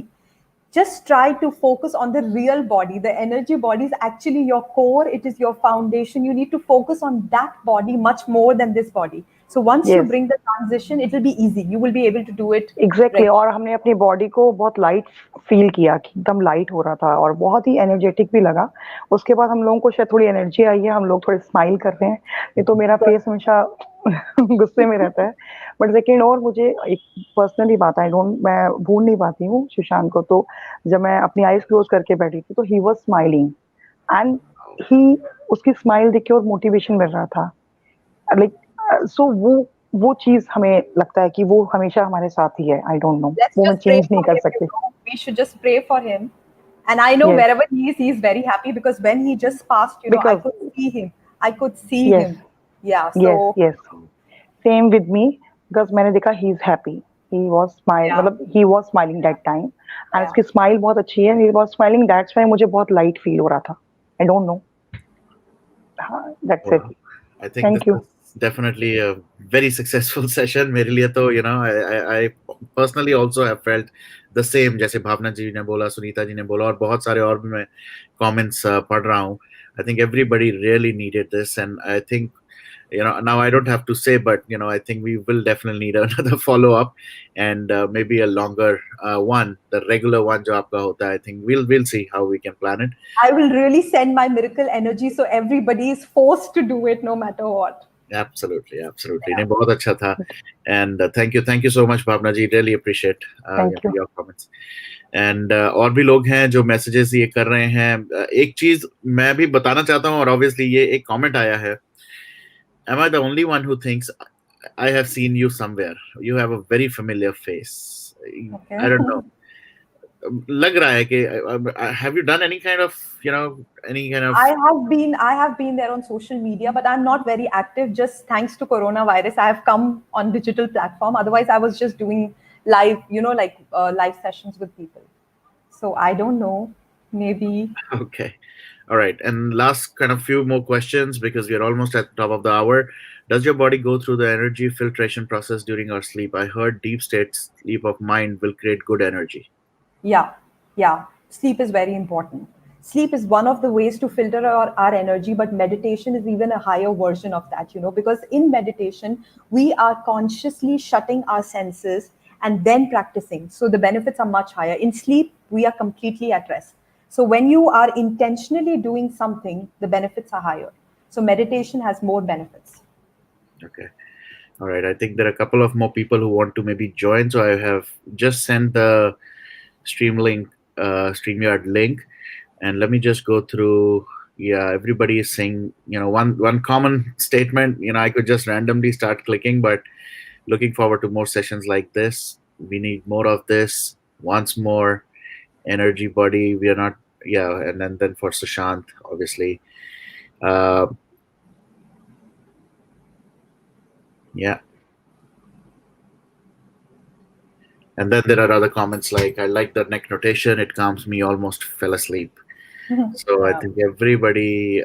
Just try to focus on the real body. The energy body is actually your core. It is your foundation. You need to focus on that body much more than this body. So once you yes bring the transition, it will be easy. You will be able to do it exactly. regularly. और हमने अपनी body को बहुत light feel किया कि एकदम light हो रहा था और बहुत ही एनर्जेटिक भी लगा। उसके बाद हम लोगों को शायद थोड़ी एनर्जी आई है, हम लोग थोड़े स्माइल कर रहे हैं। नहीं तो मेरा फेस हमेशा गुस्से में रहता है। बट सेकेंड, और मुझे एक पर्सनली बात, आई डोंट, मैं भूल नहीं पाती हूँ सुशांत को। तो जब मैं अपनी आईज क्लोज करके बैठी थी तो ही वॉज स्माइलिंग, एंड ही, उसकी स्माइल देख के और मोटिवेशन मिल रहा था। लाइक सो वो चीज हमें लगता है कि वो हमेशा हमारे साथ ही है। आई डोंट नो, Let's वो मैं just pray चेंज नहीं for कर him. सकती। We should just pray for him. And I know yes, wherever he is very happy because when he just passed, I because could see him. I could see yes him. Yeah. Yes So यस, same with me, because मैंने देखा he is happy. He was smile, yeah, मतलब he was smiling that time, and yeah. उसकी smile बहुत अच्छी है। He was smiling, that's why मुझे बहुत लाइट फील हो रहा था। I don't know. हाँ, that's it. Wow. I think this thank you. was definitely a very successful session मेरे लिए तो I personally also have felt the same जैसे भावना जी ने बोला, सुनीता जी ने बोला, और बहुत सारे और भी मैं comments पढ़ रहा हूँ. I think everybody really needed this, and I think now I don't have to say, but I think we will definitely need another follow up, and maybe a longer one, the regular one जो आपका होता है. I think we'll see how we can plan it. I will really send my miracle energy so everybody is forced to do it no matter what. Absolutely, absolutely. Yeah. नहीं, बहुत अच्छा था, and thank you so much Bhavna ji. Really appreciate thank you. your comments. And और भी लोग हैं जो messages ये कर रहे हैं. एक चीज मैं भी बताना चाहता हूँ, और obviously ये एक comment आया है. Am I the only one who thinks I have seen you somewhere? You have a very familiar face. Okay. I don't know. लग रहा है कि have you done any kind of I have been there on social media, but I'm not very active. Just thanks to coronavirus, I have come on digital platform. Otherwise, I was just doing live, like live sessions with people. So I don't know. Maybe. Okay. All right. And last kind of few more questions because we are almost at the top of the hour. Does your body go through the energy filtration process during our sleep? I heard deep state sleep of mind will create good energy. Yeah, yeah. Sleep is very important. Sleep is one of the ways to filter our energy, but meditation is even a higher version of that, because in meditation, we are consciously shutting our senses and then practicing. So the benefits are much higher. In sleep, we are completely at rest. So when you are intentionally doing something, the benefits are higher. So meditation has more benefits. Okay. All right. I think there are a couple of more people who want to maybe join. So I have just sent the StreamYard link, and let me just go through. Yeah, everybody is saying, one common statement. I could just randomly start clicking, but looking forward to more sessions like this. We need more of this. Once more, energy body. We are not. Yeah, and then for Sushant, obviously. Yeah. And then there are other comments like, I like the neck notation. It calms me. Almost fell asleep. So I Yeah. think everybody,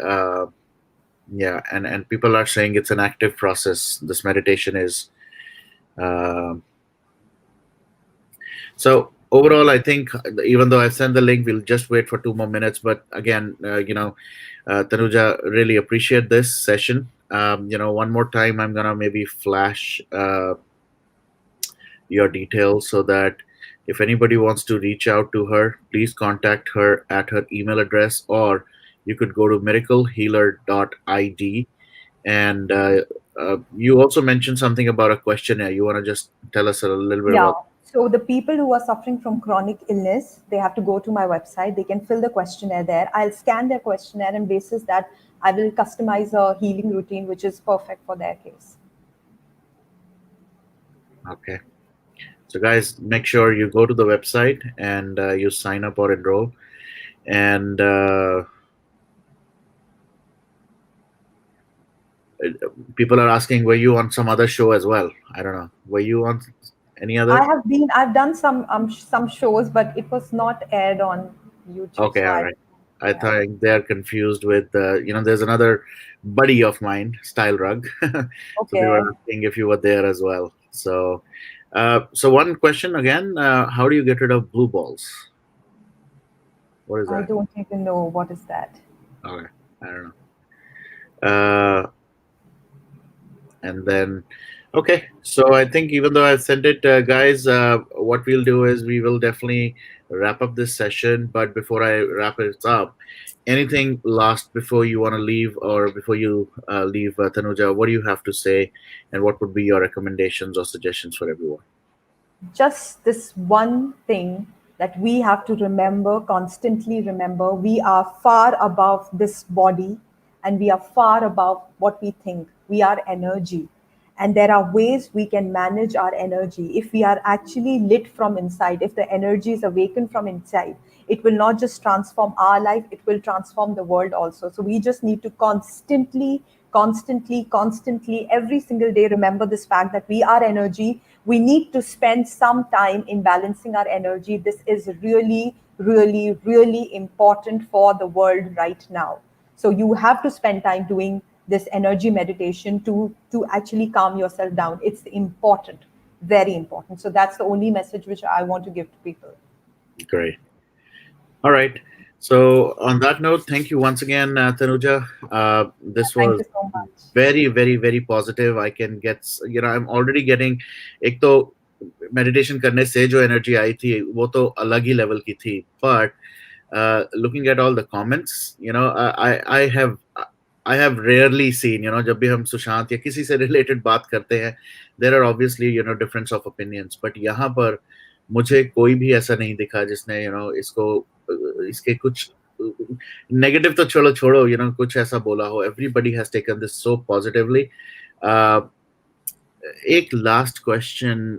yeah, and people are saying it's an active process. This meditation is Um so overall, I think even though I've sent the link, we'll just wait for 2 more minutes. But again, Tanuja, really appreciate this session. One more time, I'm gonna maybe flash your details so that if anybody wants to reach out to her, please contact her at her email address, or you could go to miraclehealer.id. And you also mentioned something about a questionnaire. You want to just tell us a little bit Yeah. about? So the people who are suffering from chronic illness, they have to go to my website. They can fill the questionnaire there. I'll scan their questionnaire, and basis that I will customize a healing routine which is perfect for their case. Okay. So, guys, make sure you go to the website and you sign up or enroll. And people are asking, were you on some other show as well? I don't know. Were you on any other? I've done some shows, but it was not aired on YouTube. Okay, So all I, right. I yeah. think they're confused with, there's another buddy of mine, Style Rug. So they were Okay. asking if you were there as well. So one question again, how do you get rid of blue balls? What is I that? don't even know what is that. Okay, I don't know. And then, okay, so I think even though I've sent it, guys, what we'll do is we will definitely wrap up this session. But before I wrap it up, anything last before you want to leave, or before you leave, Tanuja, what do you have to say, and what would be your recommendations or suggestions for everyone? Just this one thing that we have to remember, constantly remember, we are far above this body, and we are far above what we think. We are energy, and there are ways we can manage our energy. If we are actually lit from inside, if the energy is awakened from inside, it will not just transform our life, it will transform the world also. So we just need to constantly, every single day remember this fact that we are energy. We need to spend some time in balancing our energy. This is really important for the world right now. So you have to spend time doing this energy meditation to actually calm yourself down. It's important, very important. So that's the only message which I want to give to people. Great. All right. So on that note, thank you once again, Tanuja. This Thank was you so much. very positive. I can get, I'm already getting, एक तो meditation करने से जो energy आई थी वो तो अलग ही level की थी. But looking at all the comments, I have rarely seen, जब भी हम सुशांत या किसी से related बात करते हैं, there are obviously, difference of opinions. But यहाँ पर मुझे कोई भी ऐसा नहीं दिखा जिसने, इसको इसके कुछ नेगेटिव तो छोड़ो छोड़ो, कुछ ऐसा बोला हो. Everybody has taken this so positively. uh, एक लास्ट क्वेश्चन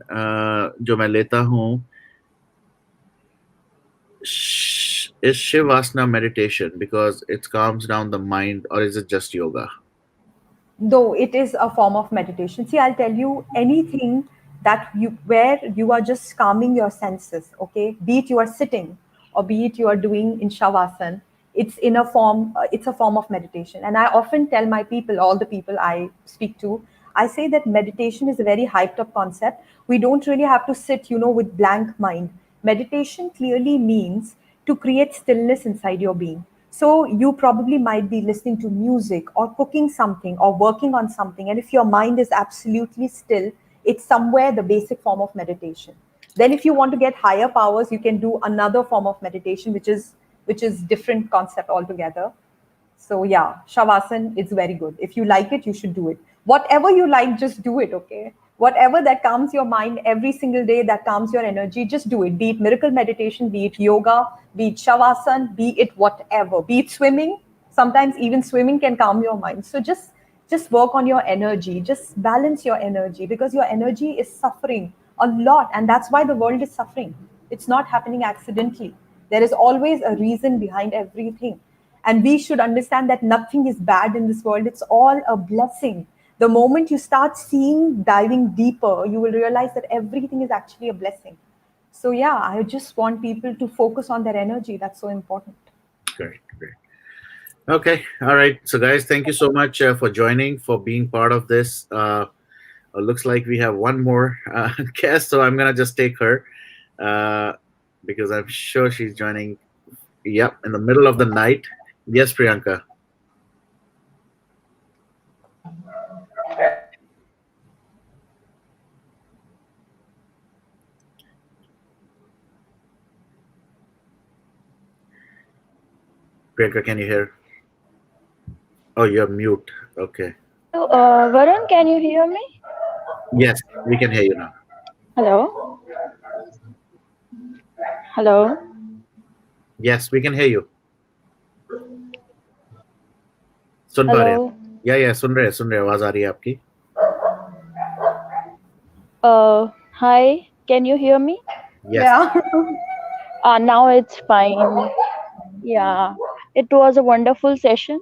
जो मैं लेता हूँ, is Shavasana meditation because it calms down the mind, or is it just yoga? Though it is a form of meditation. See, I'll tell you, anything that you where you are just calming your senses, okay, be it you are sitting or be it you are doing in shavasana, it's a form of meditation. And I often tell my people, all the people I speak to, I say that meditation is a very hyped up concept. We don't really have to sit, with blank mind. Meditation clearly means to create stillness inside your being. So you probably might be listening to music or cooking something or working on something. And if your mind is absolutely still, it's somewhere the basic form of meditation. Then if you want to get higher powers, you can do another form of meditation, which is different concept altogether. So yeah, Shavasana is very good. If you like it, you should do it. Whatever you like, just do it, okay? Whatever that calms your mind every single day, that calms your energy, just do it. Be it miracle meditation, be it yoga, be it Shavasana, be it whatever, be it swimming. Sometimes even swimming can calm your mind. So just work on your energy, just balance your energy, because your energy is suffering a lot, and that's why the world is suffering. It's not happening accidentally. There is always a reason behind everything. And we should understand that nothing is bad in this world. It's all a blessing. The moment you start seeing, diving deeper, you will realize that everything is actually a blessing. So, yeah, I just want people to focus on their energy. That's so important. Great. Okay, all right. So, guys, thank you so much for joining, for being part of this. Looks like we have one more guest, so I'm gonna just take her uh, because I'm sure she's joining. Yep, in the middle of the night. Yes, Priyanka. Priyanka, can you hear? Oh, you're mute. Okay. So, Varun, can you hear me? Yes, we can hear you now. Hello? Hello? Yes, we can hear you. सुन पा रहे हैं? Hello? या सुन रहे आवाज आ रही है आपकी? Hi, can you hear me? Yes. Yeah. Now it's fine. Yeah, it was a wonderful session.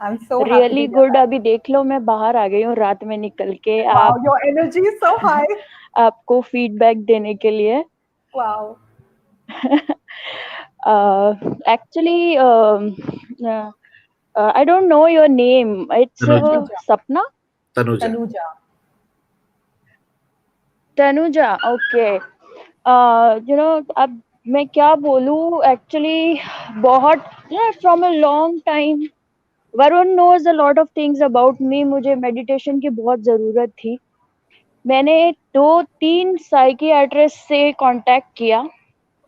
I'm so happy to Really hear good. that. अभी देख लो मैं बाहर आ गई हूँ रात में निकल के Wow, आप your energy is so high. आपको फीडबैक देने के लिए. Wow. Actually, uh, I don't know your name. It's Tanuj, Tanuja. Sapna? Tanuja. Tanuja. Tanuja, okay. अब मैं क्या बोलूँ actually बहुत from a long time Varun knows a lot of things about me. मुझे meditation की बहुत ज़रूरत थी. मैंने 2-3 साइकियाट्रिस्ट से कांटेक्ट किया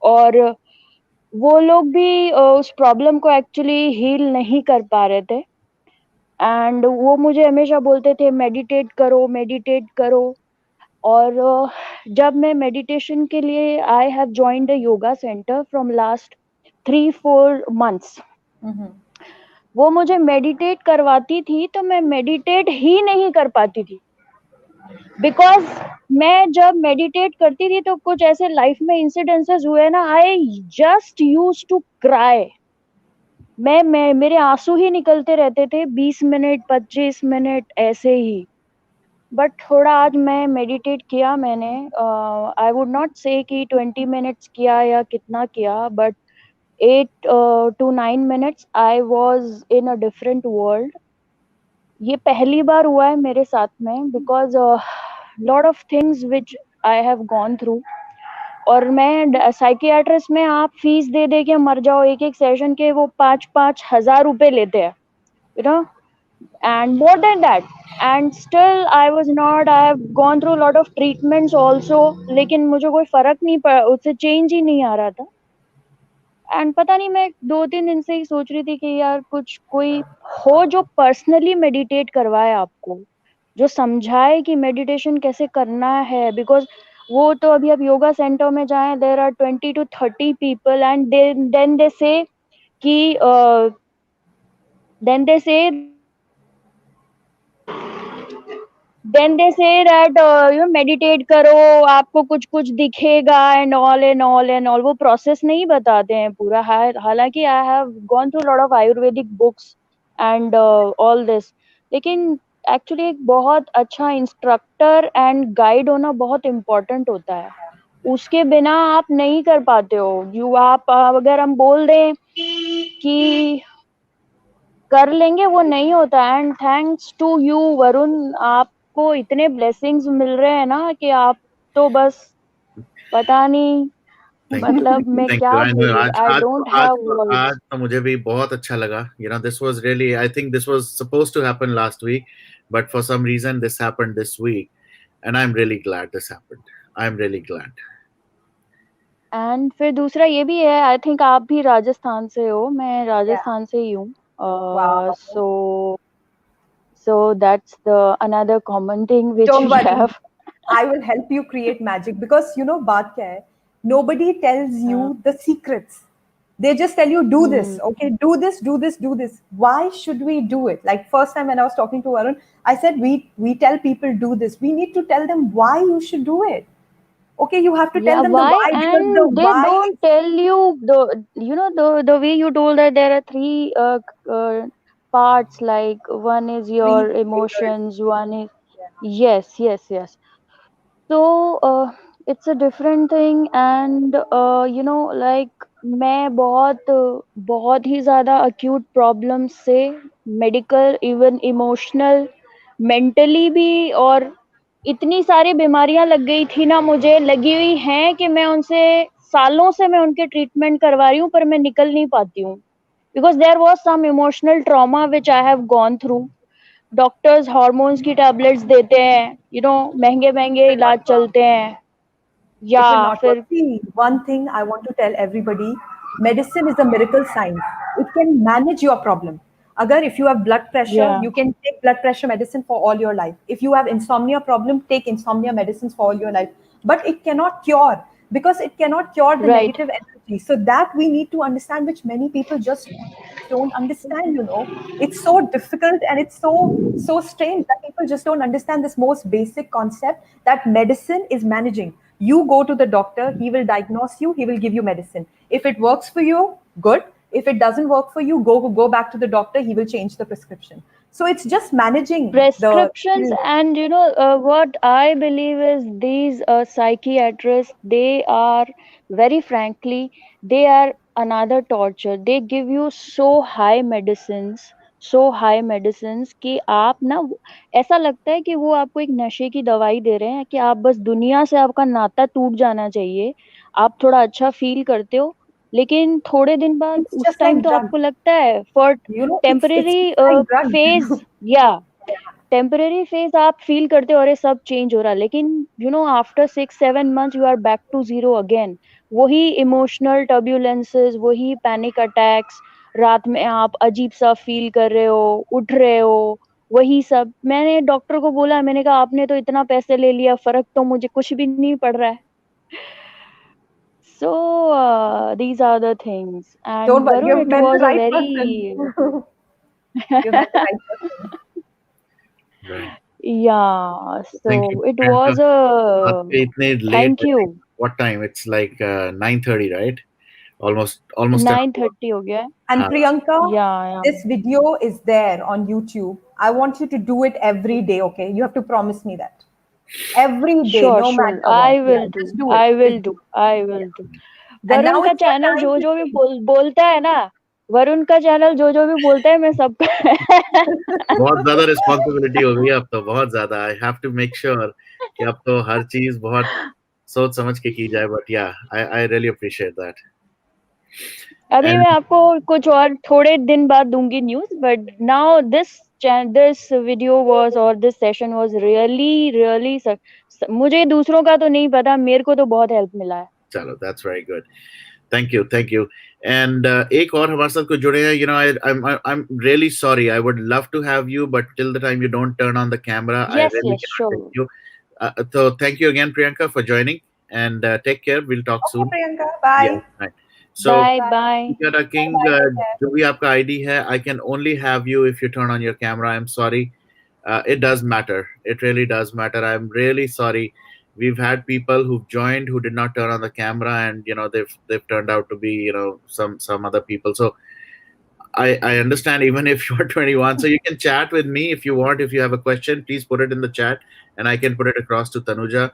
और वो लोग भी उस प्रॉब्लम को एक्चुअली हील नहीं कर पा रहे थे एंड वो मुझे हमेशा बोलते थे मेडिटेट करो और जब मैं मेडिटेशन के लिए I have joined a yoga centre from last 3-4 months Mm-hmm. वो मुझे मेडिटेट करवाती थी तो मैं मेडिटेट ही नहीं कर पाती थी बिकॉज मैं जब मेडिटेट करती थी तो कुछ ऐसे लाइफ में इंसिडेंसेस हुए ना I just use to cry मैं मेरे आंसू ही निकलते रहते थे 20 मिनट 25 मिनट ऐसे ही बट थोड़ा आज मैं मेडिटेट किया मैंने आई वुड नॉट से कि 20 मिनट्स किया या कितना किया but 8 to 9 minutes I was in a different world ये पहली बार हुआ है मेरे साथ में because lot of things which I have gone through और मैं साइकियाट्रिस्ट में आप फीस दे दे के मर जाओ एक एक सेशन के वो 5,000 रुपए लेते हैं you know and more than that and still I was not I have gone through a lot of treatments also लेकिन मुझे कोई फर्क नहीं पड़ा उससे चेंज ही नहीं आ रहा था एंड पता नहीं मैं 2-3 दिन से ही सोच रही थी कि यार कुछ कोई हो जो पर्सनली मेडिटेट करवाए आपको जो समझाए कि मेडिटेशन कैसे करना है बिकॉज वो तो अभी आप योगा सेंटर में जाएं there are 20 to 30 people and then they say कि देन दे से then they say that you meditate करो आपको कुछ कुछ दिखेगा and all वो process नहीं बताते हैं पूरा हालांकि I have gone through a lot of Ayurvedic books and all this लेकिन एक्चुअली एक बहुत अच्छा इंस्ट्रक्टर एंड गाइड होना बहुत इम्पोर्टेंट होता है उसके बिना आप नहीं कर पाते हो यू आप अगर हम बोल दें कि कर लेंगे वो नहीं होता and thanks to you Varun आपको इतने ब्लेसिंग्स मिल रहे हैं ना कि आप तो बस पता नहीं Thank you. मतलब मैं Thank you. क्या I know. बोलूं आज आई आज डोंट आज हैव वर्ड्स आज तो मुझे भी बहुत अच्छा लगा. This was really. I think this was supposed to happen last week, but for some reason this happened this week, and I'm really glad this happened. I'm really glad. And फिर दूसरा ये भी है आई थिंक आप भी राजस्थान से हो मैं Yeah. राजस्थान से ही हूँ Wow. So that's the another common thing which Don't we worry. Have I will help you create magic because बात क्या है? Nobody tells you the secrets. They just tell you do this, okay? Do this, do this, do this. Why should we do it? Like first time when I was talking to Varun, I said we tell people do this. We need to tell them why you should do it. Okay, you have to tell Yeah, them the why? why because the And they why don't tell you the way you told that there are three parts. Like one is your three triggers. emotions, one is yes. So it's a different thing, and like मैं बहुत ही ज़्यादा acute problems से medical even emotional mentally भी और इतनी सारी बीमारियां लग गई थी ना, मुझे लगी हुई हैं कि मैं उनसे सालों से मैं उनके ट्रीटमेंट करवा रही हूँ, पर मैं निकल नहीं पाती हूँ, because there was some emotional trauma which I have gone through. Doctors hormones की टैबलेट्स देते हैं, महंगे महंगे will not इलाज work. चलते हैं, या It will not work. फिर See, one thing I want to tell everybody, medicine is a miracle science. It can manage your problem. Agar if you have blood pressure, या you can take blood pressure medicine for all your life. If you have insomnia problem, take insomnia medicines for all your life. But it cannot cure, because it cannot cure the right, negative energy. So that we need to understand, which many people just don't understand. It's so difficult, and it's so strange that people just don't understand this most basic concept, that medicine is managing. You go to the doctor, he will diagnose you, he will give you medicine. If it works for you, good. If it doesn't work for you, go back to the doctor, he will change the prescription. So it's just managing the prescriptions. illness. And what I believe is these psychiatrists, they are, very frankly, they are another torture. They give you so high medicines कि आप ना, ऐसा लगता है कि वो आपको एक नशे की दवाई दे रहे हैं, कि आप बस दुनिया से आपका नाता टूट जाना चाहिए, आप थोड़ा अच्छा फील करते हो, लेकिन थोड़े दिन बाद It's उस just टाइम like तो drug. आपको लगता है for It's temporary just like drug. Phase, या टेम्परेरी फेज आप फील करते हो, अरे सब चेंज हो रहा है, लेकिन after 6-7 months you are back to zero again. वही इमोशनल टर्ब्यूलेंसेस, वही पैनिक अटैक्स, रात में आप अजीब सा फील कर रहे हो, उठ रहे हो, वही सब। मैंने डॉक्टर को बोला, मैंने कहा आपने तो इतना पैसे ले लिया, फर्क तो मुझे कुछ भी नहीं पड़ रहा है। So these are the things, Don't and worry, Varun, you've it met the was a right person. Very You've met the right person. Right. yeah, Thank you, so it Priyanka. was a आपके इतने late, thank I think. you। What time? It's like 9:30, right? Almost an hour. 9:30 हो गया है। And हाँ, Priyanka, Yeah, this video is there on YouTube. I want you to do it every day, okay? You have to promise me that. Every day, sure, no sure, matter what. I Yeah, will do, just do it. I will Just do do, it. I will Yeah. do। And Varun now का it's your channel time जो to जो भी sing. बोलता है ना, वरुण का channel जो जो भी बोलता है, मैं सब बहुत ज्यादा रिस्पॉन्सिबिलिटी हो गई अब तो, बहुत ज्यादा। I have to make sure कि अब तो हर चीज बहुत सोच समझ के की जाए, बट या आई आई रियली अप्रिशिएट दैट। अभी मैं एंड आपको कुछ और थोड़े दिन बाद दूंगी news, but now this video was, और this session was really really, मुझे दूसरों का तो नहीं पता, मेरे को तो बहुत हेल्प मिला है। चलो, that's very good. Thank you. And एक और हमारे साथ को जुड़े हैं, I am really sorry, I would love to have you, but till the time you don't turn on the camera, I yes really yes can not take sure. You. तो thank you again, Priyanka, for joining, and take care. We'll talk Okay, soon. Priyanka. Yeah, Bye. right. So, bye Bye. Bye. Tikara Bye King, bye. Take care. जो भी आपका ID है, I can only have you if you turn on your camera. I'm sorry. It does matter. It really does matter. I'm really sorry. We've had people who've joined who did not turn on the camera, and they've turned out to be some other people. So I understand, even if you're 21, so you can chat with me if you want. If you have a question, please put it in the chat, and I can put it across to Tanuja.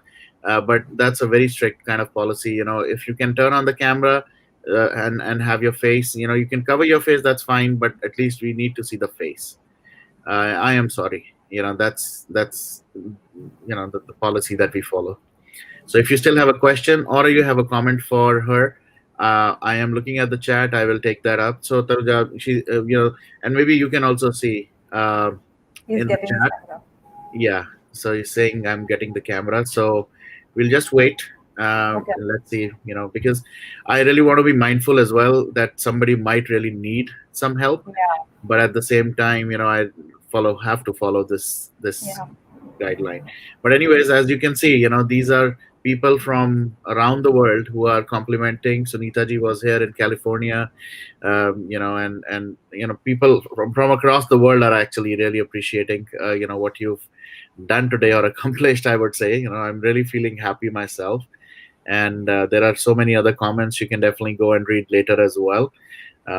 But that's a very strict kind of policy. If you can turn on the camera and have your face, you can cover your face. That's fine, but at least we need to see the face. I am sorry. That's the policy that we follow. So if you still have a question or you have a comment for her, I am looking at the chat. I will take that up. So Tanuja, and maybe you can also see He's in the getting his chat. camera. Yeah. So he's saying I'm getting the camera. So we'll just wait. Okay. Let's see. Because I really want to be mindful as well that somebody might really need some help, Yeah. but at the same time, I have to follow this Yeah. guideline. But anyways, as you can see, these are people from around the world who are complimenting. Sunita ji was here in California, and people from across the world are actually really appreciating what you've done today or accomplished, I would say. I'm really feeling happy myself, and there are so many other comments you can definitely go and read later as well.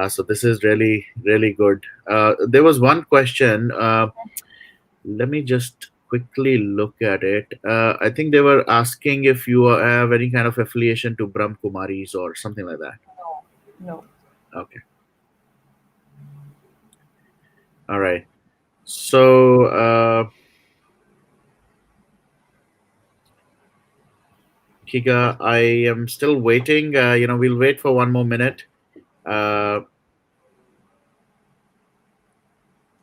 So this is really, really good. There was one question. Let me just quickly look at it. I think they were asking if you have any kind of affiliation to Brahm Kumaris or something like that. No. No. Okay. All right. So Kiga, I am still waiting. We'll wait for one more minute.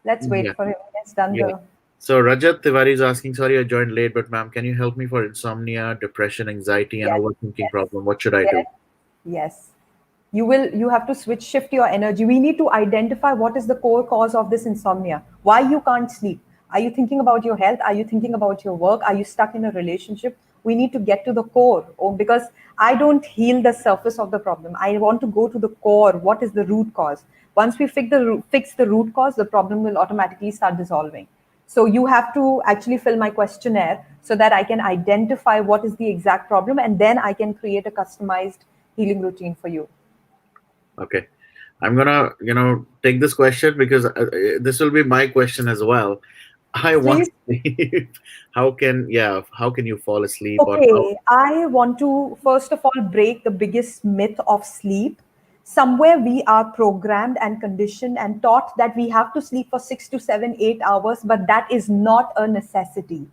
Let's wait Yeah, for him. He's done yeah. the. So Rajat Tiwari is asking, sorry I joined late, but ma'am, can you help me for insomnia, depression, anxiety, and Yes, overthinking yes, problem? What should I yes, do? yes. You have to shift your energy. We need to identify what is the core cause of this insomnia, why you can't sleep. Are you thinking about your health? Are you thinking about your work? Are you stuck in a relationship? We need to get to the core. Oh, because I don't heal the surface of the problem, I want to go to the core. What is the root cause? Once we fix the root cause, the problem will automatically start dissolving. So you have to actually fill my questionnaire so that I can identify what is the exact problem, and then I can create a customized healing routine for you. Okay. I'm gonna, take this question because this will be my question as well. I want Please. to sleep. How can you fall asleep or how? Okay, I want to first of all break the biggest myth of sleep. Somewhere we are programmed and conditioned and taught that we have to sleep for 6 to 7, 8 hours, but that is not a necessity.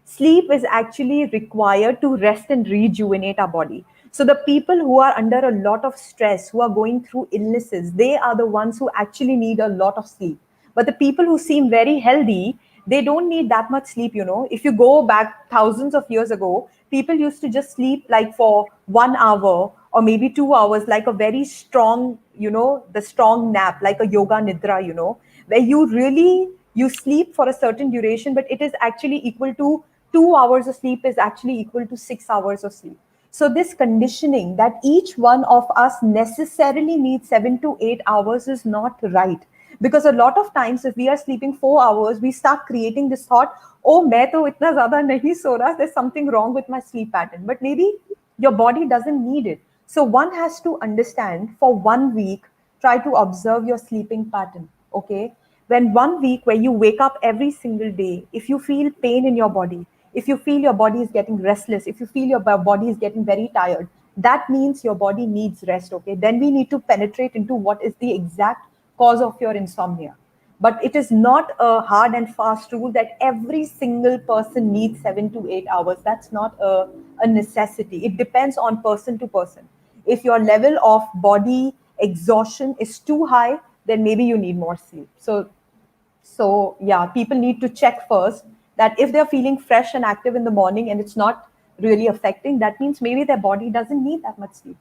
Sleep is actually required to rest and rejuvenate our body. So, the people who are under a lot of stress, who are going through illnesses, they are the ones who actually need a lot of sleep. But the people who seem very healthy, they don't need that much sleep. If you go back thousands of years ago, people used to just sleep like for 1 hour or maybe 2 hours, like a very strong, the strong nap, like a yoga nidra, where you sleep for a certain duration, but it is actually equal to 2 hours of sleep is actually equal to 6 hours of sleep. So this conditioning that each one of us necessarily needs 7 to 8 hours is not right. Because a lot of times, if we are sleeping 4 hours, we start creating this thought, oh, मैं तो इतना ज़्यादा नहीं सो रहा, there's something wrong with my sleep pattern. But maybe your body doesn't need it. So one has to understand for 1 week, try to observe your sleeping pattern. Okay. When 1 week where you wake up every single day, if you feel pain in your body, if you feel your body is getting restless, if you feel your body is getting very tired, that means your body needs rest. Okay. Then we need to penetrate into what is the exact cause of your insomnia. But it is not a hard and fast rule that every single person needs 7 to 8 hours. That's not a necessity. It depends on person to person. If your level of body exhaustion is too high, then maybe you need more sleep. So yeah, people need to check first that if they're feeling fresh and active in the morning and it's not really affecting, that means maybe their body doesn't need that much sleep.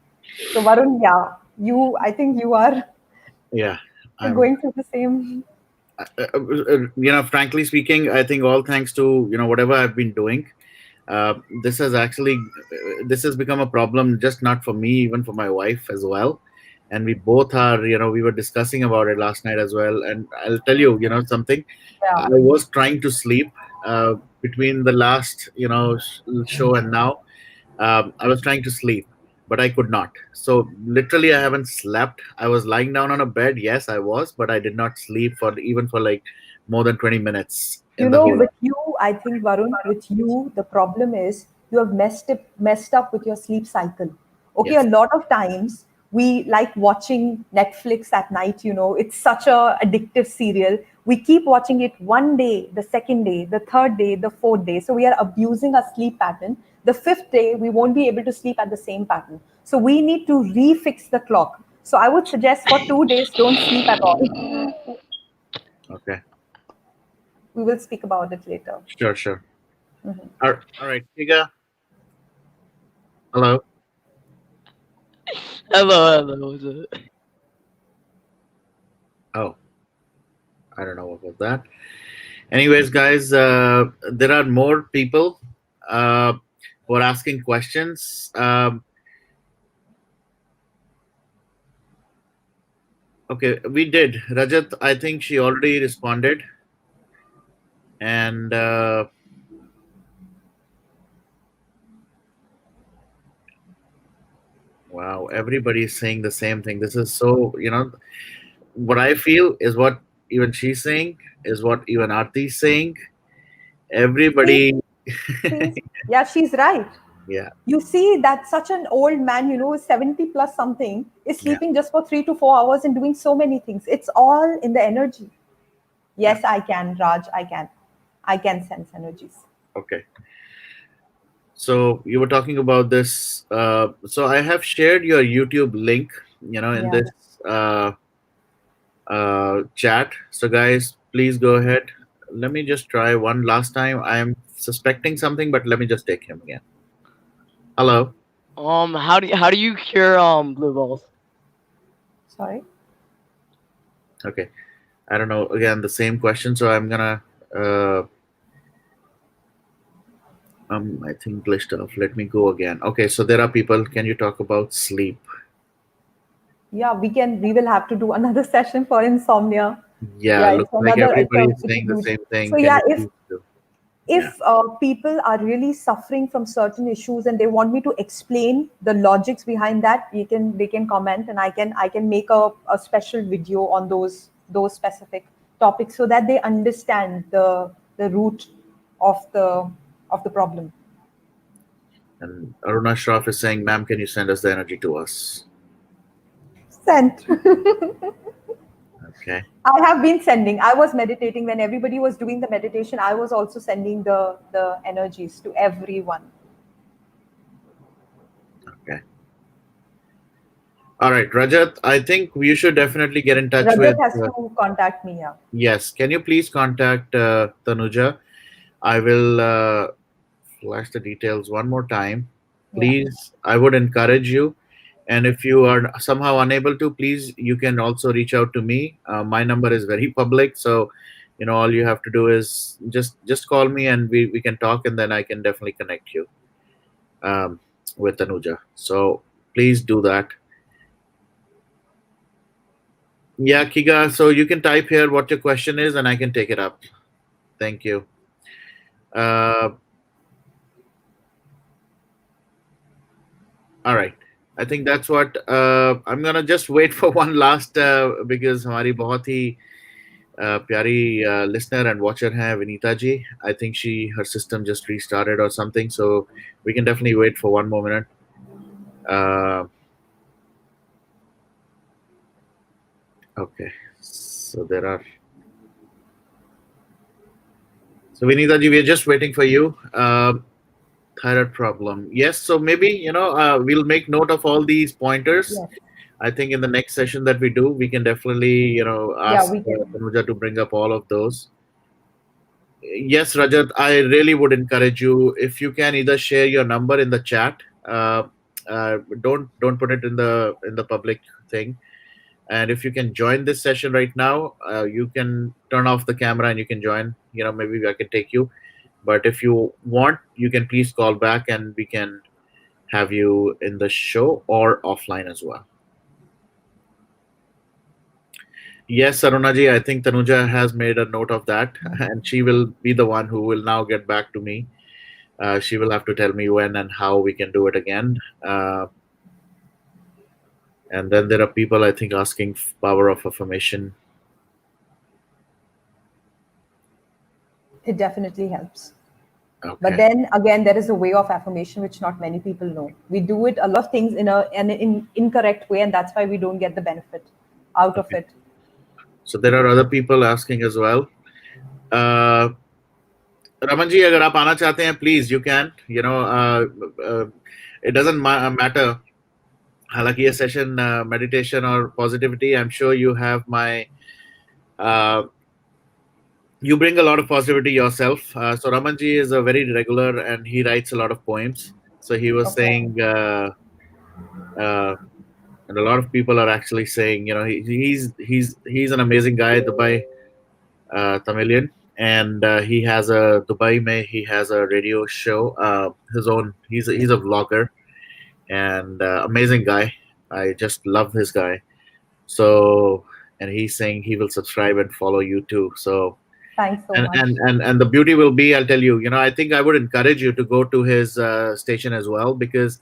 So Varun, yeah, I think you are Yeah, I'm. going through the same. Frankly speaking, I think all thanks to whatever I've been doing, this has actually this has become a problem, just not for me, even for my wife as well. And we both are, we were discussing about it last night as well. And I'll tell you, something. I Yeah. was trying to sleep between the last, show and now. I was trying to sleep, but I could not. So literally, I haven't slept. I was lying down on a bed. Yes, I was, but I did not sleep for even for like more than 20 minutes in the whole. With you, I think Varun, with you, the problem is you have messed up with your sleep cycle. Okay, a Yes. lot of times we like watching Netflix at night. It's such a addictive serial. We keep watching it one day, the second day, the third day, the fourth day. So we are abusing our sleep pattern. The fifth day, we won't be able to sleep at the same pattern. So we need to refix the clock. So I would suggest for 2 days, don't sleep at all. Okay. We will speak about it later. Sure. Sure. All right. Tiga. Hello. Hello, hello. Oh, I don't know what was that. Anyways, guys, there are more people uh, who are asking questions. Okay, we did. Rajat, I think she already responded. And wow, everybody is saying the same thing. This is so, what I feel is what even she's saying, is what even Aarti's saying. See, Everybody, see, yeah, she's right. yeah, You see that such an old man, is 70 plus something, is yeah, sleeping just for 3 to 4 hours and doing so many things. It's all in the energy. yeah. Yes, I can, Raj, I can. I can sense energies. Okay. So you were talking about this. So I have shared your YouTube link, in Yeah. this chat. So guys, please go ahead. Let me just try one last time. I am suspecting something, but let me just take him again. Hello. How do you cure blue balls? Sorry. Okay. I don't know. Again, the same question. So I'm gonna. Uh, I think glitched off. Let me go again. Okay. So there are people. Can you talk about sleep? Yeah, we can. We will have to do another session for insomnia. Yeah. Yeah, it's Looks like another. everybody is It's a saying the huge. same thing. So Can yeah, you please do? Yeah. if people are really suffering from certain issues and they want me to explain the logics behind that, they can comment, and I can make a special video on those specific topics so that they understand the root of the problem. And Aruna Shroff is saying, "Ma'am, can you send us the energy to us?" Sent. Okay. I have been sending. I was meditating when everybody was doing the meditation. I was also sending the energies to everyone. Okay. All right, Rajat. I think you should definitely get in touch Rajat with. has to contact me. Yeah. Yes. Can you please contact Tanuja? I will flash the details one more time. Yeah. Please, I would encourage you. And if you are somehow unable to, please, you can also reach out to me. My number is very public, so all you have to do is just call me, and we can talk, and then I can definitely connect you um, with Tanuja. So please do that. Yeah, Kiga. So you can type here what your question is, and I can take it up. Thank you. Uh, all right. I think that's what I'm gonna just wait for one last because हमारी बहुत ही प्यारी listener and watcher है Vinita ji. I think her system just restarted or something, so we can definitely wait for one more minute. Uh, okay, so there are. So Vinita ji, we are just waiting for you. Thyroid problem. Yes, so maybe we'll make note of all these pointers. Yes. I think in the next session that we do, we can definitely Yeah, ask we can. Tanuja to bring up all of those. Yes, Rajat, I really would encourage you if you can either share your number in the chat. Don't put it in the public thing. And if you can join this session right now, you can turn off the camera and you can join. Maybe I can take you. But if you want, you can please call back and we can have you in the show or offline as well. Yes, Sarunaji, I think Tanuja has made a note of that, and she will be the one who will now get back to me. She will have to tell me when and how we can do it again. And then there are people, I think, asking power of affirmation. It definitely helps. But Okay. then again, there is a way of affirmation which not many people know. We do it a lot of things in incorrect way, and that's why we don't get the benefit out of Okay. it. So there are other people asking as well. Raman ji, अगर आप आना चाहते हैं, please, you can. It doesn't matter. हालांकि ये session meditation or positivity, I'm sure you have uh, you bring a lot of positivity yourself. So Ramanji is a very regular and he writes a lot of poems. So he was Okay. saying, uh, and a lot of people are actually saying, he's an amazing guy, Dubai Tamilian, and he has a Dubai May. He has a radio show, his own. He's a vlogger and amazing guy. I just love this guy. So, and he's saying he will subscribe and follow you too. So Thanks so and much. and the beauty will be, I'll tell you, I think I would encourage you to go to his station as well, because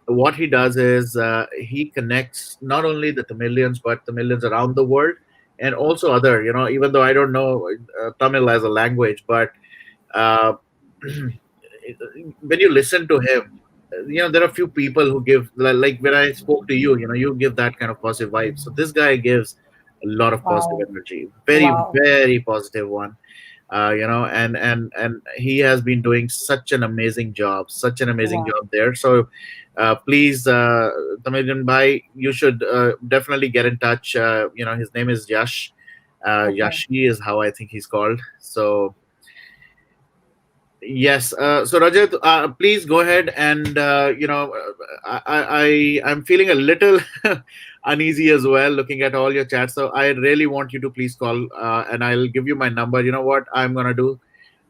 what he does is he connects not only the Tamilians but Tamilians around the world, and also other, even though I don't know Tamil as a language, but uh, when you listen to him, there are few people who give, like when I spoke to you, you give that kind of positive vibe. So this guy gives a lot of positive Wow. energy, very Wow. very positive one. and he has been doing such an amazing job, Wow. there. So please, Tanujan bhai, you should definitely get in touch. His name is Yash. Okay. Yashi is how I think he's called. So yes. So Rajat, please go ahead and I'm feeling a little uneasy as well looking at all your chats. So I really want you to please call, and I'll give you my number. You know what I'm gonna do?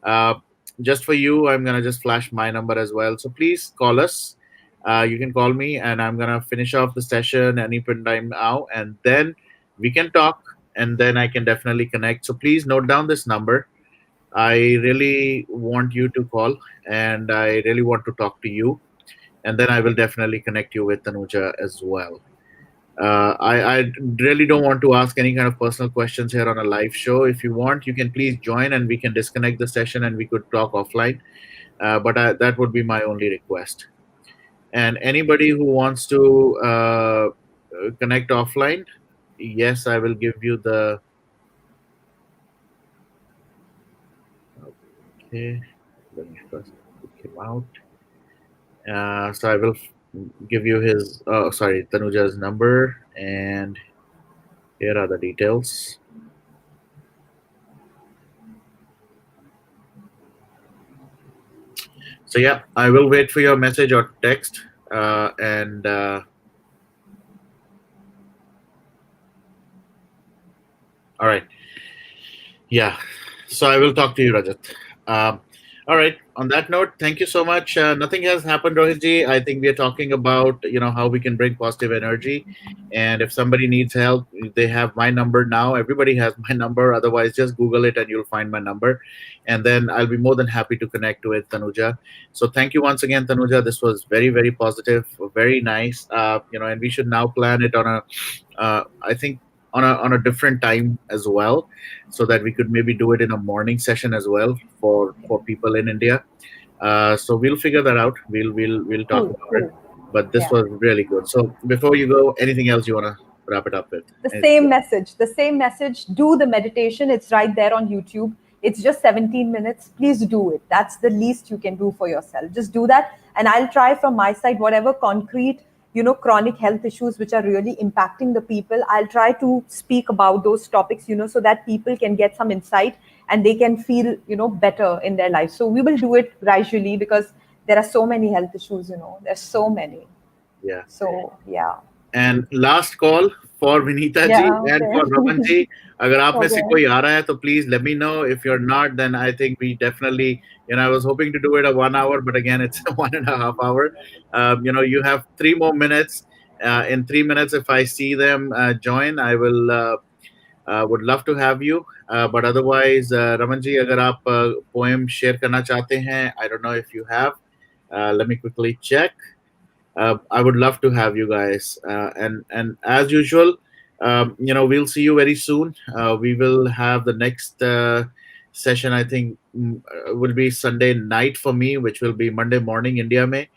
Uh, just for you, I'm gonna just flash my number as well. So please call us. You can call me, and I'm gonna finish off the session any point time now, and then we can talk, and then I can definitely connect. So please note down this number. I really want you to call, and I really want to talk to you, and then I will definitely connect you with Tanuja as well. I really don't want to ask any kind of personal questions here on a live show. If you want, you can please join and we can disconnect the session and we could talk offline. That would be my only request. And anybody who wants to connect offline, yes, I will give you the. Okay, let me first pick him out. So I will give you his, sorry, Tanuja's number, and here are the details. So yeah, I will wait for your message or text, and all right, yeah. So I will talk to you, Rajat. All right. On that note, thank you so much. Nothing has happened, Rohitji. I think we are talking about how we can bring positive energy, and if somebody needs help, they have my number now. Everybody has my number. Otherwise, just Google it and you'll find my number, and then I'll be more than happy to connect with Tanuja. So thank you once again, Tanuja. This was very very positive, very nice. And we should now plan it on a, I think on a different time as well, so that we could maybe do it in a morning session as well for people in India. So we'll figure that out. We'll talk Cool, about it. cool. But this Yeah. was really good. So before you go, anything else you wanna wrap it up with? The Anything same else? message, the same message. Do the meditation. It's right there on YouTube. It's just 17 minutes. Please do it. That's the least you can do for yourself. Just do that. And I'll try from my side, whatever concrete, chronic health issues which are really impacting the people. I'll try to speak about those topics, so that people can get some insight and they can feel, better in their life. So we will do it gradually because there are so many health issues, there's so many. Yeah. So, yeah. And last call for Vinita ji Yeah, and okay. for Raman ji. अगर आप में से Okay. कोई आ रहा है तो please let me know. If you're not, then I think we definitely, I was hoping to do it a 1 hour, but again it's a 1.5 hour. You have 3 more minutes. In 3 minutes, if I see them join, I will would love to have you. But otherwise, Raman ji, अगर आप poem share करना चाहते हैं, I don't know if you have. Let me quickly check. I would love to have you guys. And as usual, we'll see you very soon. We will have the next session. I think will be Sunday night for me, which will be Monday morning India May.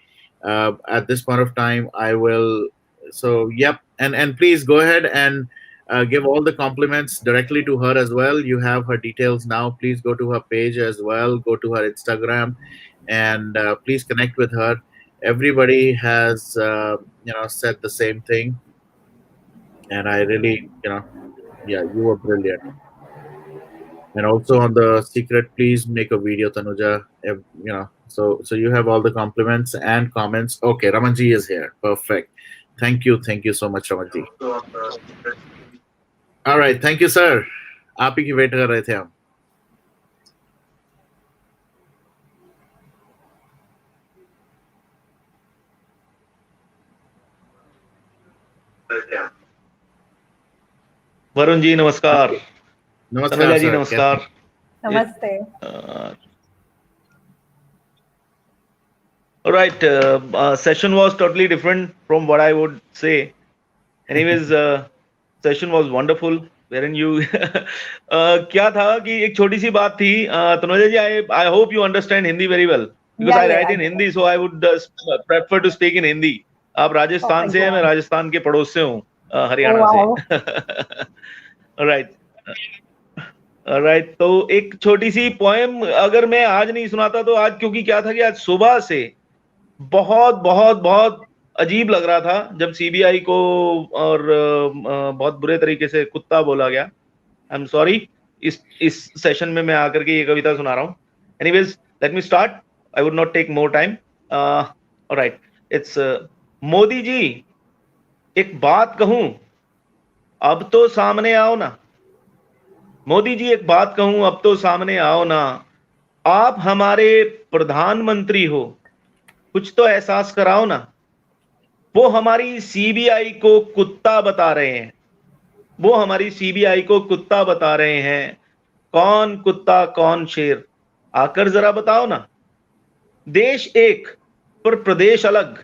At this point of time, I will. So yep, and please go ahead and give all the compliments directly to her as well. You have her details now. Please go to her page as well. Go to her Instagram, and please connect with her. Everybody has said the same thing, and I really, yeah, you were brilliant. And also on the secret, please make a video, Tanuja. So you have all the compliments and comments. Okay, Ramanji is here. Perfect. Thank you so much, Ramanji. All right, thank you, sir. आप ही की wait कर रहे थे हम. वरुण जी नमस्कार. नमस्कार तनुजा जी sir. नमस्कार. Namaste. All right, session was totally different from what I would say. Anyways, session was wonderful. Wherein you क्या था कि एक छोटी सी बात थी. तनुजा जी, I hope you understand Hindi very well because I write in Hindi, so I would prefer to speak in Hindi. आप राजस्थान से हैं, मैं राजस्थान के पड़ोस से हूँ, हरियाणा से. All right. राइट, तो एक छोटी सी पोएम अगर मैं आज नहीं सुनाता तो आज, क्योंकि क्या था कि आज सुबह से बहुत बहुत बहुत अजीब लग रहा था जब सीबीआई को और बहुत बुरे तरीके से कुत्ता बोला गया। आई एम सॉरी, इस सेशन में मैं आकर के ये कविता सुना रहा हूँ। Anyways, let me start, I would not take more time. Alright, it's Modi ji, एक बात कहूं, अब तो सामने आओ ना। मोदी जी, एक बात कहूं, अब तो सामने आओ ना। आप हमारे प्रधानमंत्री हो, कुछ तो एहसास कराओ ना। वो हमारी सीबीआई को कुत्ता बता रहे हैं, वो हमारी सीबीआई को कुत्ता बता रहे हैं। कौन कुत्ता कौन शेर, आकर जरा बताओ ना। देश एक पर प्रदेश अलग,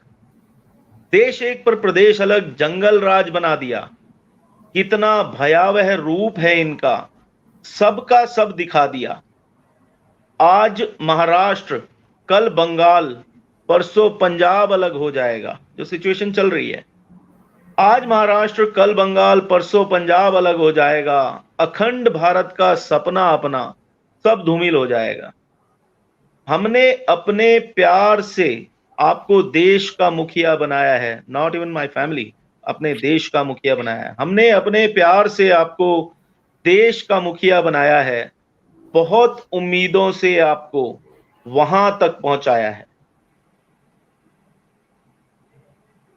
देश एक पर प्रदेश अलग, जंगल राज बना दिया। कितना भयावह रूप है इनका, सबका सब दिखा दिया। आज महाराष्ट्र, कल बंगाल, परसों पंजाब अलग हो जाएगा। जो सिचुएशन चल रही है, आज महाराष्ट्र, कल बंगाल, परसों पंजाब अलग हो जाएगा। अखंड भारत का सपना अपना सब धूमिल हो जाएगा। हमने अपने प्यार से आपको देश का मुखिया बनाया है, नॉट इवन माय फैमिली, अपने देश का मुखिया बनाया है। हमने अपने प्यार से आपको देश का मुखिया बनाया है। बहुत उम्मीदों से आपको वहां तक पहुंचाया है।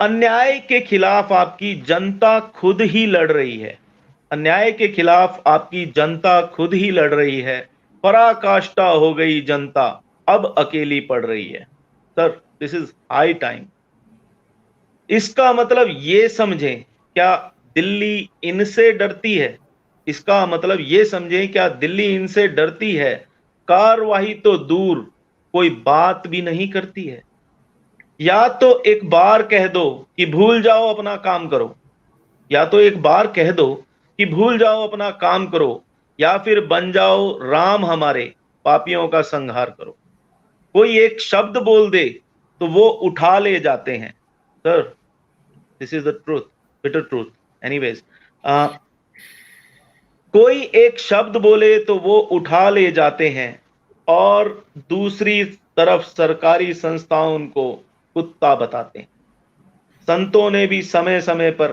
अन्याय के खिलाफ आपकी जनता खुद ही लड़ रही है, अन्याय के खिलाफ आपकी जनता खुद ही लड़ रही है। पराकाष्ठा हो गई जनता, अब अकेली पड़ रही है। Sir, this is high time. इसका मतलब ये समझें, क्या दिल्ली इनसे डरती है? इसका मतलब ये समझें, क्या दिल्ली इनसे डरती है? कार्रवाई तो दूर, कोई बात भी नहीं करती है। या तो एक बार कह दो कि भूल जाओ अपना काम करो, या तो एक बार कह दो कि भूल जाओ अपना काम करो, या फिर बन जाओ राम हमारे, पापियों का संहार करो। कोई एक शब्द बोल दे तो वो उठा ले जाते हैं। Sir, this is the truth, bitter truth. Anyways, कोई एक शब्द बोले तो वो उठा ले जाते हैं, और दूसरी तरफ सरकारी संस्थाओं उनको कुत्ता बताते हैं। संतों ने भी समय समय पर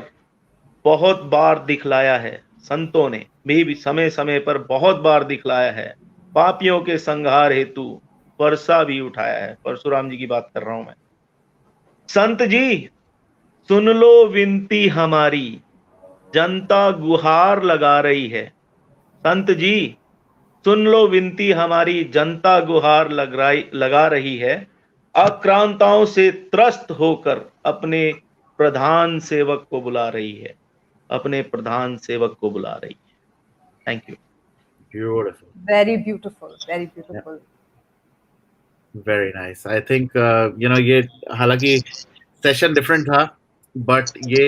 बहुत बार दिखलाया है, संतों ने भी समय समय पर बहुत बार दिखलाया है। पापियों के संहार हेतु वर्षा भी उठाया है। परशुराम जी की बात कर रहा हूं मैं। संत जी, सुन लो विनती हमारी, जनता गुहार लगा रही है। संत जी, सुन लो विनती हमारी, जनता गुहार लगा रही है। आक्रांताओं से त्रस्त होकर अपने प्रधान सेवक को बुला रही है, अपने प्रधान सेवक को बुला रही है। Thank you. Beautiful. Very beautiful, very beautiful. Very nice. I think ये हालांकि सेशन डिफरेंट था, बट ये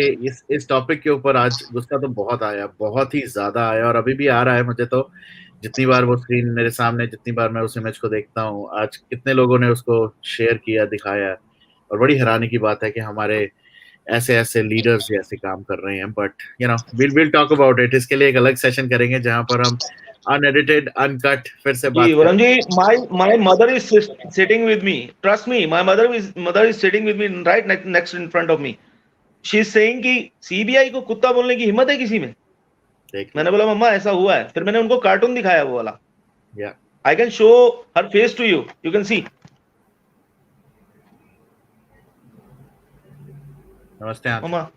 इस टॉपिक के ऊपर आज गुस्सा तो बहुत आया, बहुत ही ज्यादा आया, और अभी भी आ रहा है मुझे। तो जितनी बार वो स्क्रीन मेरे सामने, जितनी बार मैं उस इमेज को देखता हूँ, आज कितने लोगों ने उसको शेयर किया, दिखाया, और बड़ी हैरानी की बात है कि हमारे ऐसे ऐसे लीडर्स ऐसे काम कर रहे हैं। But will talk about it. इसके लिए एक अलग सेशन करेंगे जहां पर हम अनएडिटेड, अनकट फिर से बात जी Varun ji, my mother is sitting with me. Trust me, my mother is sitting with me right next in front of me. She is saying कि सीबीआई को कुत्ता बोलने की हिम्मत है किसी में? मैंने बोला मम्मा ऐसा हुआ है। फिर मैंने उनको कार्टून दिखाया वो वाला। I can show her face to you, you can see. नमस्ते आंटी। मम्मा।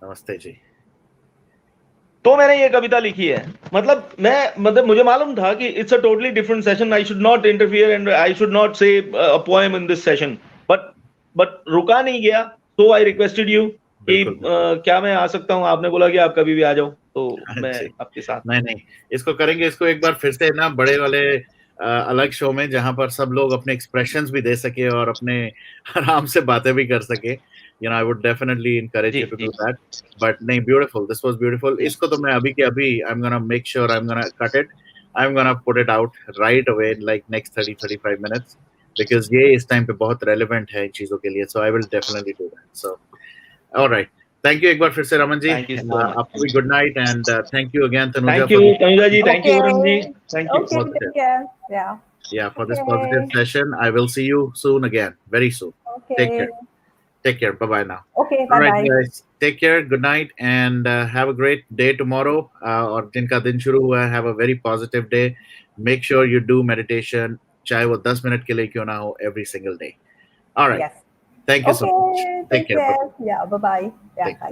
नमस्ते जी। तो मैंने ये कविता लिखी है। मतलब मुझे मालूम था कि it's a totally different session, I should not interfere and I should not say a poem in this session, but रुका नहीं गया। सो आई रिक्वेस्टेड यू कि क्या मैं आ सकता हूँ? आपने बोला कि आप कभी भी आ जाओ, तो मैं आपके साथ। नहीं, इसको करेंगे, इसको एक बार फिर से ना बड़े वाले अलग शो में, जहां पर सब लोग अपने एक्सप्रेशंस भी दे सके और अपने आराम से बातें भी कर सके। I would definitely encourage you to do that. But नहीं, beautiful, this was beautiful. इसको तो मैं अभी के अभी I'm gonna make sure I'm gonna cut it. I'm gonna put it out right away in like next 30-35 minutes, because ये इस time पे बहुत relevant है इन चीजों के लिए. So I will definitely do that. So all right. Thank you एक बार फिर से Raman ji. Thank you so much. आपको भी good night and thank you again Tanuja Thank for you, this. Tanuja ji. Thank you, Okay. Varun ji. Thank you. Okay, Positive. take care. Yeah. Yeah, for this Okay. positive session. I will see you soon again, very soon. Take Okay. care. Take care. Bye bye now. Okay, All right, bye-bye. guys. Take care. Good night and have a great day tomorrow. और जिनका दिन शुरू हुआ है, have a very positive day. Make sure you do meditation. चाहे वो 10 minute के लिए क्यों ना हो, every single day. All right. Yes. Thank you so much. Okay, Take take care. care. Bye-bye. Yeah, bye-bye. Yeah, Take care. bye.